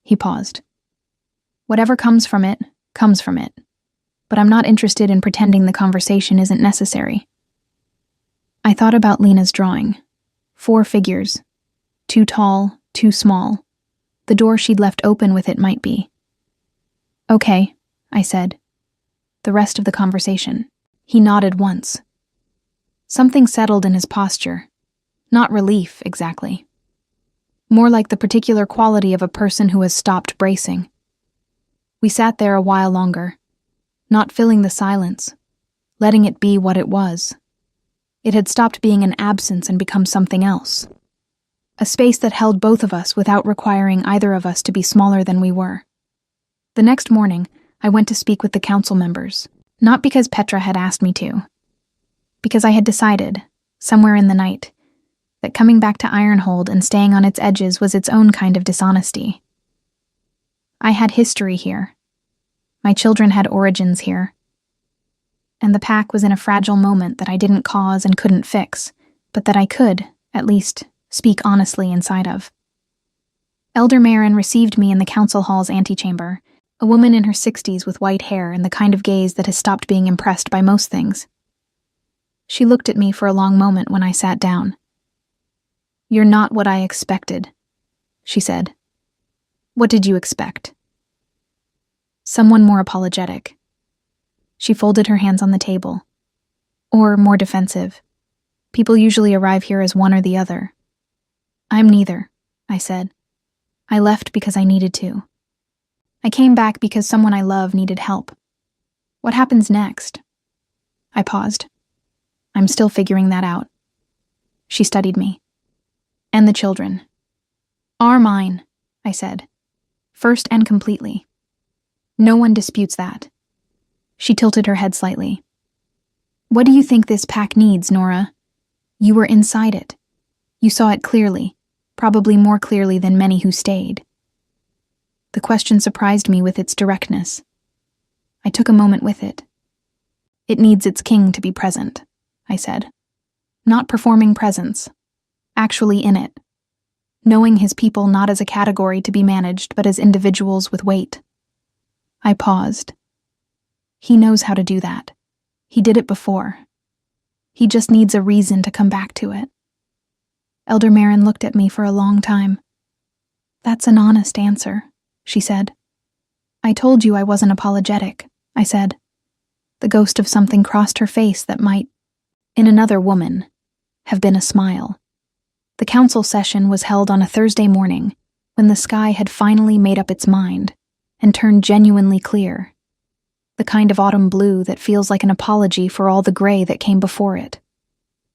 He paused. Whatever comes from it, comes from it. But I'm not interested in pretending the conversation isn't necessary. I thought about Lena's drawing. 4 figures. 2 tall, 2 small. The door she'd left open with it might be. Okay, I said. The rest of the conversation. He nodded once. Something settled in his posture. Not relief, exactly. More like the particular quality of a person who has stopped bracing. We sat there a while longer, not filling the silence, letting it be what it was. It had stopped being an absence and become something else. A space that held both of us without requiring either of us to be smaller than we were. The next morning, I went to speak with the council members, not because Petra had asked me to, because I had decided, somewhere in the night, that coming back to Ironhold and staying on its edges was its own kind of dishonesty. I had history here. My children had origins here. And the pack was in a fragile moment that I didn't cause and couldn't fix, but that I could, at least, speak honestly inside of. Elder Marin received me in the council hall's antechamber, a woman in her 60s with white hair and the kind of gaze that has stopped being impressed by most things. She looked at me for a long moment when I sat down. "You're not what I expected," she said. "What did you expect?" Someone more apologetic. She folded her hands on the table. Or more defensive. People usually arrive here as one or the other. "I'm neither," I said. "I left because I needed to. I came back because someone I love needed help. What happens next?" I paused. "I'm still figuring that out." She studied me. "And the children." "Are mine," I said. "First and completely. No one disputes that." She tilted her head slightly. "What do you think this pack needs, Nora? You were inside it. You saw it clearly, probably more clearly than many who stayed." The question surprised me with its directness. I took a moment with it. "It needs its king to be present," I said. "Not performing presence. Actually in it. Knowing his people not as a category to be managed, but as individuals with weight." I paused. "He knows how to do that. He did it before. He just needs a reason to come back to it." Elder Marin looked at me for a long time. "That's an honest answer," she said. "I told you I wasn't apologetic," I said. The ghost of something crossed her face that might, in another woman, have been a smile. The council session was held on a Thursday morning, when the sky had finally made up its mind and turned genuinely clear. The kind of autumn blue that feels like an apology for all the gray that came before it.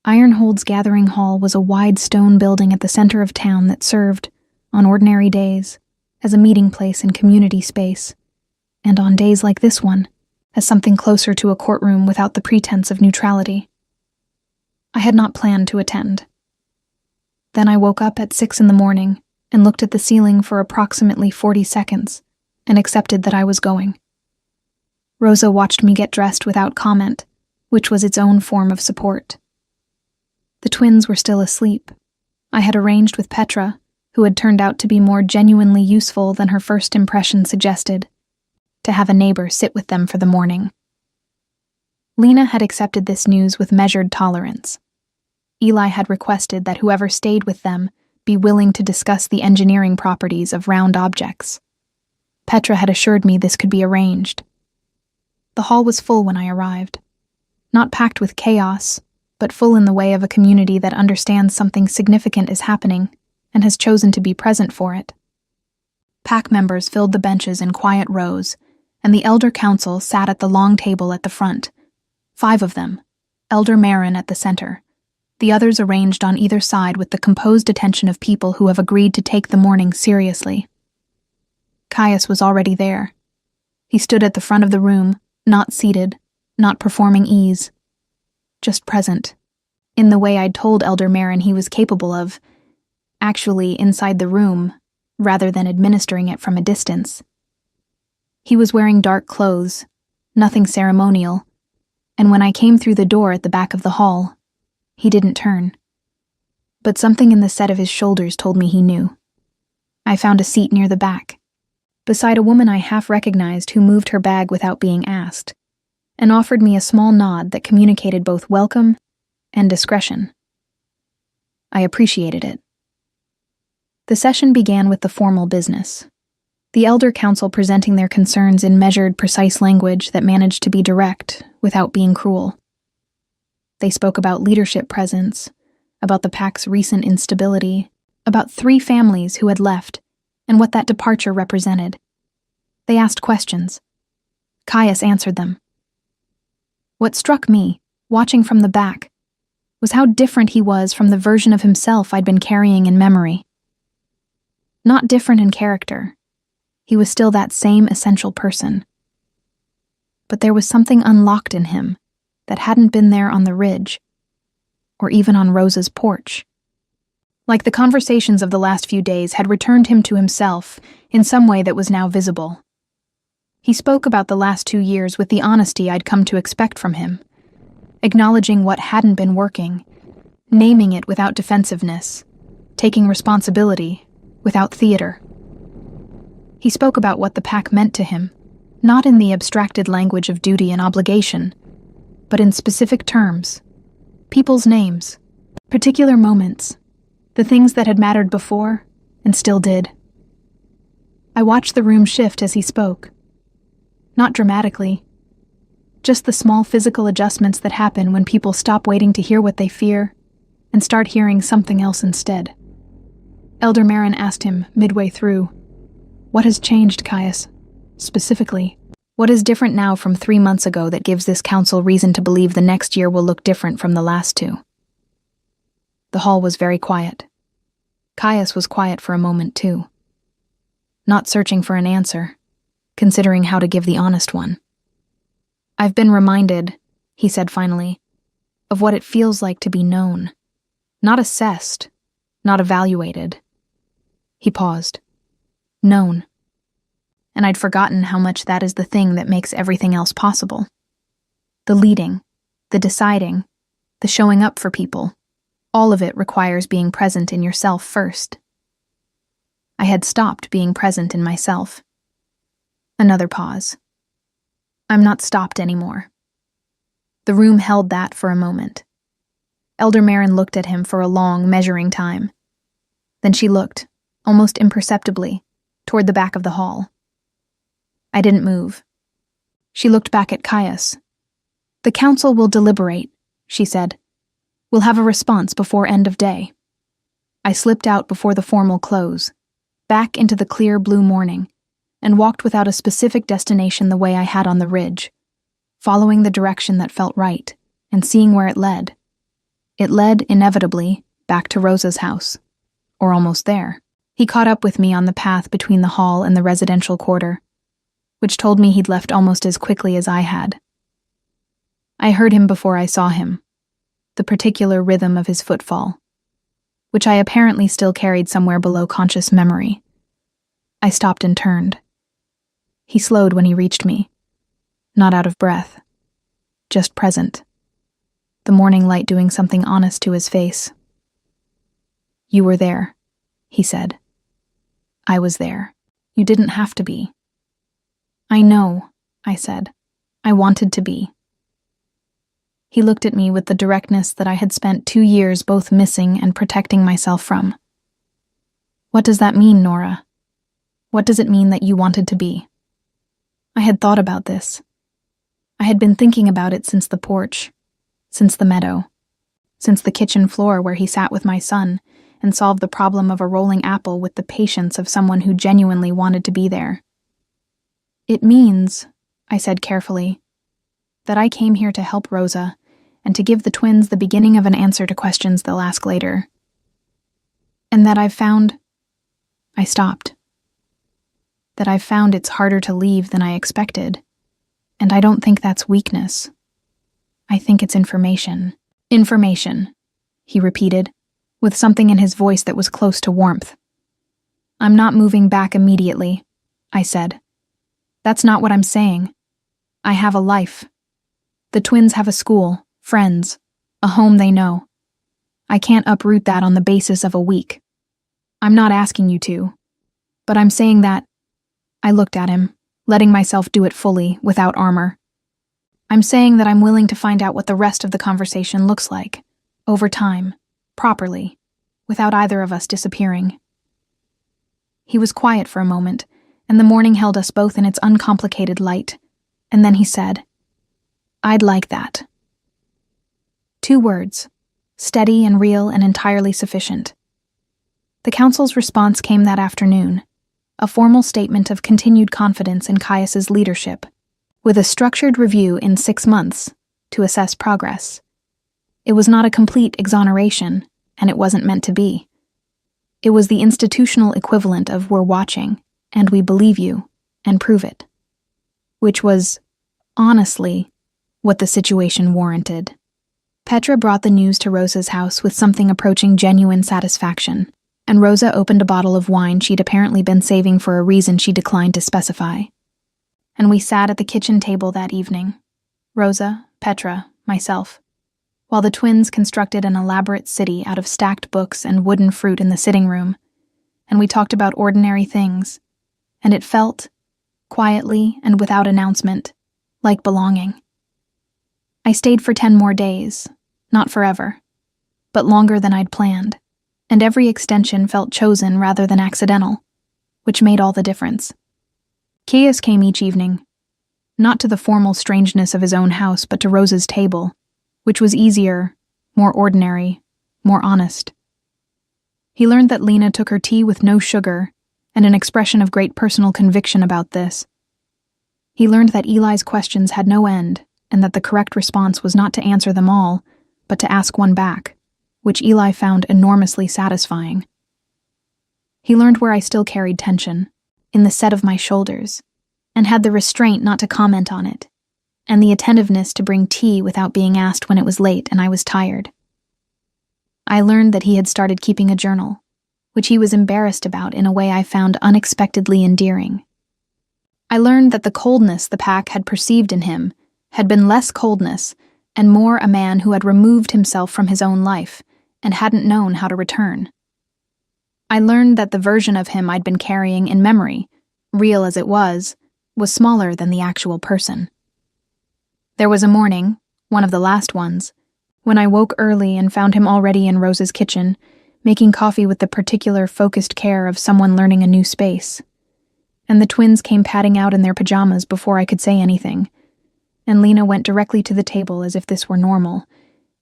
Ironhold's gathering hall was a wide stone building at the center of town that served, on ordinary days, as a meeting place and community space, and on days like this one, as something closer to a courtroom without the pretense of neutrality. I had not planned to attend. Then I woke up at 6 a.m. and looked at the ceiling for approximately 40 seconds and accepted that I was going. Rosa watched me get dressed without comment, which was its own form of support. The twins were still asleep. I had arranged with Petra, who had turned out to be more genuinely useful than her first impression suggested, to have a neighbor sit with them for the morning. Lena had accepted this news with measured tolerance. Eli had requested that whoever stayed with them be willing to discuss the engineering properties of round objects. Petra had assured me this could be arranged. The hall was full when I arrived. Not packed with chaos, but full in the way of a community that understands something significant is happening and has chosen to be present for it. Pack members filled the benches in quiet rows, and the Elder Council sat at the long table at the front. 5 of them, Elder Marin at the center, the others arranged on either side with the composed attention of people who have agreed to take the morning seriously. Caius was already there. He stood at the front of the room, not seated, not performing ease, just present, in the way I'd told Elder Marin he was capable of, actually inside the room, rather than administering it from a distance. He was wearing dark clothes, nothing ceremonial, and when I came through the door at the back of the hall, he didn't turn. But something in the set of his shoulders told me he knew. I found a seat near the back, beside a woman I half recognized who moved her bag without being asked, and offered me a small nod that communicated both welcome and discretion. I appreciated it. The session began with the formal business, the elder council presenting their concerns in measured, precise language that managed to be direct without being cruel. They spoke about leadership presence, about the pack's recent instability, about 3 families who had left, and what that departure represented. They asked questions. Caius answered them. What struck me, watching from the back, was how different he was from the version of himself I'd been carrying in memory. Not different in character. He was still that same essential person. But there was something unlocked in him that hadn't been there on the ridge, or even on Rosa's porch. Like the conversations of the last few days had returned him to himself in some way that was now visible. He spoke about the last 2 years with the honesty I'd come to expect from him, acknowledging what hadn't been working, naming it without defensiveness, taking responsibility without theater. He spoke about what the pack meant to him, not in the abstracted language of duty and obligation, but in specific terms, people's names, particular moments, the things that had mattered before and still did. I watched the room shift as he spoke. Not dramatically, just the small physical adjustments that happen when people stop waiting to hear what they fear and start hearing something else instead. Elder Marin asked him midway through, "What has changed, Caius? Specifically, what is different now from 3 months ago that gives this council reason to believe the next year will look different from the last 2? The hall was very quiet. Caius was quiet for a moment, too. Not searching for an answer, considering how to give the honest one. "I've been reminded," he said finally, "of what it feels like to be known. Not assessed, not evaluated." He paused. Known. And I'd forgotten how much that is the thing that makes everything else possible. The leading, the deciding, the showing up for people, all of it requires being present in yourself first. I had stopped being present in myself. Another pause. I'm not stopped anymore. The room held that for a moment. Elder Marin looked at him for a long, measuring time. Then she looked, almost imperceptibly, toward the back of the hall. I didn't move. She looked back at Caius. "The council will deliberate," she said. "We'll have a response before end of day." I slipped out before the formal close, back into the clear blue morning, and walked without a specific destination the way I had on the ridge, following the direction that felt right, and seeing where it led. It led, inevitably, back to Rosa's house. Or almost there. He caught up with me on the path between the hall and the residential quarter, which told me he'd left almost as quickly as I had. I heard him before I saw him, the particular rhythm of his footfall, which I apparently still carried somewhere below conscious memory. I stopped and turned. He slowed when he reached me, not out of breath, just present, the morning light doing something honest to his face. "You were there," he said. "I was there. You didn't have to be." "I know," I said. "I wanted to be." He looked at me with the directness that I had spent 2 years both missing and protecting myself from. "What does that mean, Nora? What does it mean that you wanted to be?" I had thought about this. I had been thinking about it since the porch, since the meadow, since the kitchen floor where he sat with my son and solved the problem of a rolling apple with the patience of someone who genuinely wanted to be there. "It means," I said carefully, "that I came here to help Rosa and to give the twins the beginning of an answer to questions they'll ask later. And that I've found..." I stopped. "That I've found it's harder to leave than I expected. And I don't think that's weakness. I think it's information." "Information," he repeated, with something in his voice that was close to warmth. "I'm not moving back immediately," I said. That's not what I'm saying. I have a life. The twins have a school, friends, a home they know. I can't uproot that on the basis of a week. I'm not asking you to, but I'm saying that. I looked at him, letting myself do it fully, without armor. I'm saying that I'm willing to find out what the rest of the conversation looks like, over time, properly, without either of us disappearing. He was quiet for a moment, and the morning held us both in its uncomplicated light, and then he said, "I'd like that." 2 words, steady and real and entirely sufficient. The council's response came that afternoon, a formal statement of continued confidence in Caius's leadership, with a structured review in 6 months to assess progress. It was not a complete exoneration, and it wasn't meant to be. It was the institutional equivalent of "we're watching, and we believe you, and prove it." Which was, honestly, what the situation warranted. Petra brought the news to Rosa's house with something approaching genuine satisfaction, and Rosa opened a bottle of wine she'd apparently been saving for a reason she declined to specify. And we sat at the kitchen table that evening, Rosa, Petra, myself, while the twins constructed an elaborate city out of stacked books and wooden fruit in the sitting room, and we talked about ordinary things, and it felt, quietly and without announcement, like belonging. I stayed for 10 more days, not forever, but longer than I'd planned, and every extension felt chosen rather than accidental, which made all the difference. Caius came each evening, not to the formal strangeness of his own house, but to Rosa's table, which was easier, more ordinary, more honest. He learned that Lena took her tea with no sugar, and an expression of great personal conviction about this. He learned that Eli's questions had no end, and that the correct response was not to answer them all, but to ask one back, which Eli found enormously satisfying. He learned where I still carried tension, in the set of my shoulders, and had the restraint not to comment on it, and the attentiveness to bring tea without being asked when it was late and I was tired. I learned that he had started keeping a journal, which he was embarrassed about in a way I found unexpectedly endearing. I learned that the coldness the pack had perceived in him had been less coldness and more a man who had removed himself from his own life and hadn't known how to return. I learned that the version of him I'd been carrying in memory, real as it was smaller than the actual person. There was a morning, one of the last ones, when I woke early and found him already in Rosa's kitchen, making coffee with the particular focused care of someone learning a new space. And the twins came padding out in their pajamas before I could say anything, and Lena went directly to the table as if this were normal,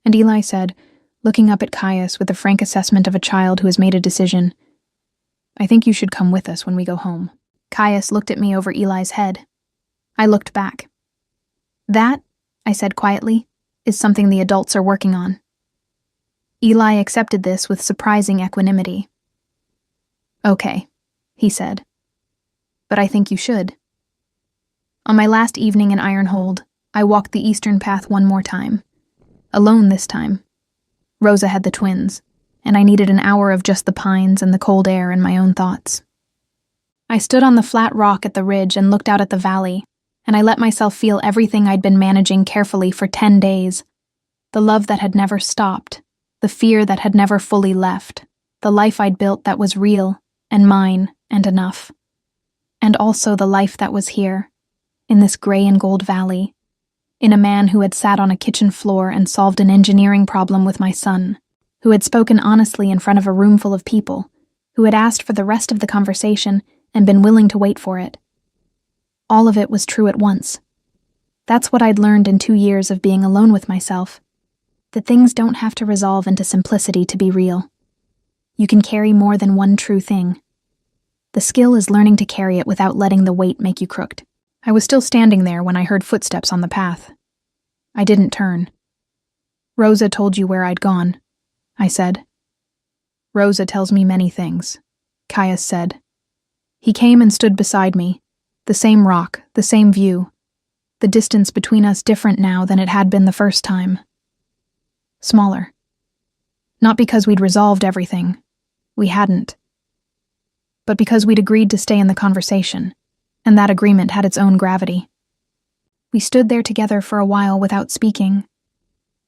and Eli said, looking up at Caius with the frank assessment of a child who has made a decision, "I think you should come with us when we go home." Caius looked at me over Eli's head. I looked back. "That," I said quietly, "is something the adults are working on." Eli accepted this with surprising equanimity. "Okay," he said. "But I think you should." On my last evening in Ironhold, I walked the eastern path one more time. Alone this time. Rosa had the twins, and I needed an hour of just the pines and the cold air and my own thoughts. I stood on the flat rock at the ridge and looked out at the valley, and I let myself feel everything I'd been managing carefully for 10 days. The love that had never stopped, the fear that had never fully left, the life I'd built that was real, and mine, and enough. And also the life that was here, in this gray and gold valley, in a man who had sat on a kitchen floor and solved an engineering problem with my son, who had spoken honestly in front of a room full of people, who had asked for the rest of the conversation and been willing to wait for it. All of it was true at once. That's what I'd learned in 2 years of being alone with myself, that things don't have to resolve into simplicity to be real. You can carry more than one true thing. The skill is learning to carry it without letting the weight make you crooked. I was still standing there when I heard footsteps on the path. I didn't turn. "Rosa told you where I'd gone," I said. "Rosa tells me many things," Caius said. He came and stood beside me, the same rock, the same view, the distance between us different now than it had been the first time. Smaller. Not because we'd resolved everything. We hadn't. But because we'd agreed to stay in the conversation, and that agreement had its own gravity. We stood there together for a while without speaking,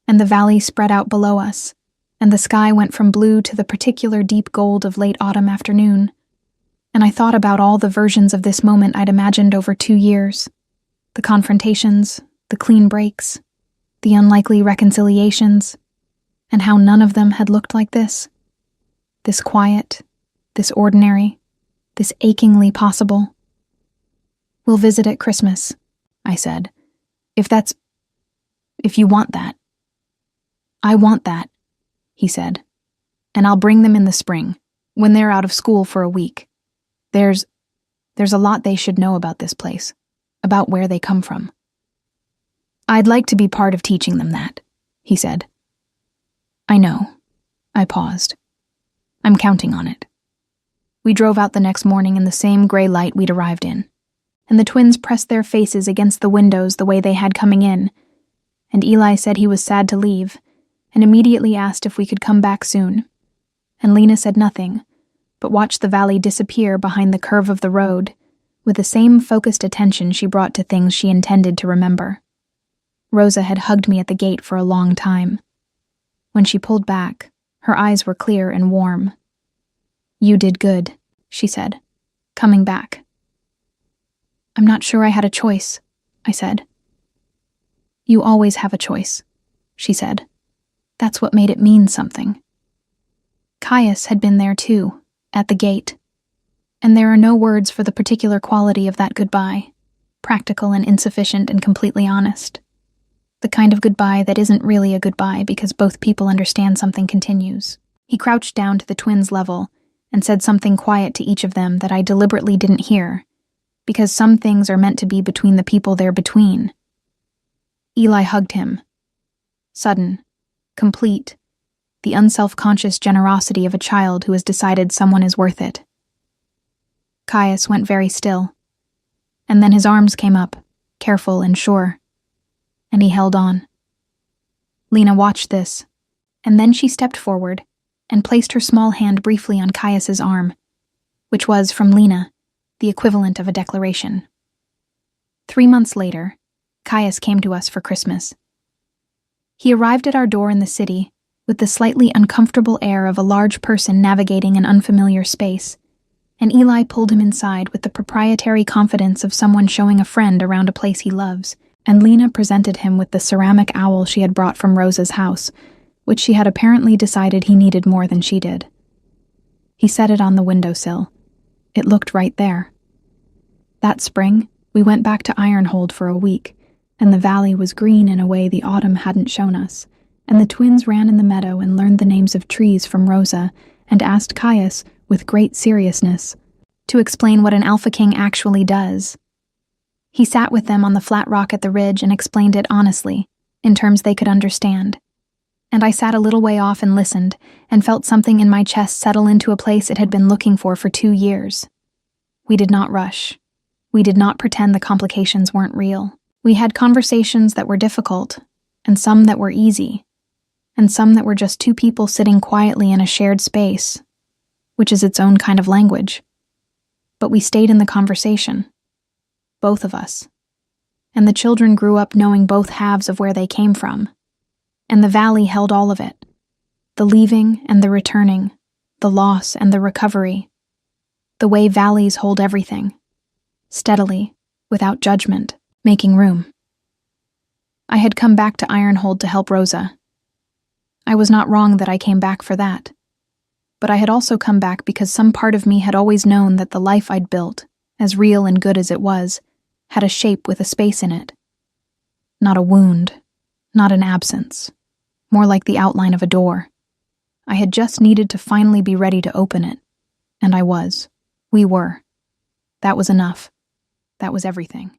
and the valley spread out below us, and the sky went from blue to the particular deep gold of late autumn afternoon, and I thought about all the versions of this moment I'd imagined over 2 years. The confrontations, the clean breaks, the unlikely reconciliations, and how none of them had looked like this. This quiet, this ordinary, this achingly possible. "We'll visit at Christmas," I said. If you want that." "I want that," he said. "And I'll bring them in the spring, when they're out of school for a week. There's a lot they should know about this place, about where they come from." "I'd like to be part of teaching them that," he said. "I know." I paused. "I'm counting on it." We drove out the next morning in the same gray light we'd arrived in, and the twins pressed their faces against the windows the way they had coming in, and Eli said he was sad to leave, and immediately asked if we could come back soon. And Lena said nothing, but watched the valley disappear behind the curve of the road, with the same focused attention she brought to things she intended to remember. Rosa had hugged me at the gate for a long time. When she pulled back, her eyes were clear and warm. "You did good," she said, "coming back." "I'm not sure I had a choice," I said. "You always have a choice," she said. "That's what made it mean something." Caius had been there too, at the gate, and there are no words for the particular quality of that goodbye, practical and insufficient and completely honest. The kind of goodbye that isn't really a goodbye because both people understand something continues. He crouched down to the twins' level and said something quiet to each of them that I deliberately didn't hear, because some things are meant to be between the people they're between. Eli hugged him. Sudden, complete, the unself-conscious generosity of a child who has decided someone is worth it. Caius went very still, and then his arms came up, careful and sure, and he held on. Lena watched this, and then she stepped forward and placed her small hand briefly on Caius's arm, which was, from Lena, the equivalent of a declaration. 3 months later, Caius came to us for Christmas. He arrived at our door in the city with the slightly uncomfortable air of a large person navigating an unfamiliar space, and Eli pulled him inside with the proprietary confidence of someone showing a friend around a place he loves, and Lena presented him with the ceramic owl she had brought from Rosa's house, which she had apparently decided he needed more than she did. He set it on the windowsill. It looked right there. That spring, we went back to Ironhold for a week, and the valley was green in a way the autumn hadn't shown us, and the twins ran in the meadow and learned the names of trees from Rosa and asked Caius, with great seriousness, to explain what an Alpha King actually does. He sat with them on the flat rock at the ridge and explained it honestly, in terms they could understand. And I sat a little way off and listened, and felt something in my chest settle into a place it had been looking for 2 years. We did not rush. We did not pretend the complications weren't real. We had conversations that were difficult, and some that were easy, and some that were just two people sitting quietly in a shared space, which is its own kind of language. But we stayed in the conversation. Both of us. And the children grew up knowing both halves of where they came from. And the valley held all of it. The leaving and the returning, the loss and the recovery. The way valleys hold everything. Steadily, without judgment, making room. I had come back to Ironhold to help Rosa. I was not wrong that I came back for that. But I had also come back because some part of me had always known that the life I'd built, as real and good as it was, had a shape with a space in it. Not a wound, not an absence, more like the outline of a door. I had just needed to finally be ready to open it, and I was. We were. That was enough. That was everything.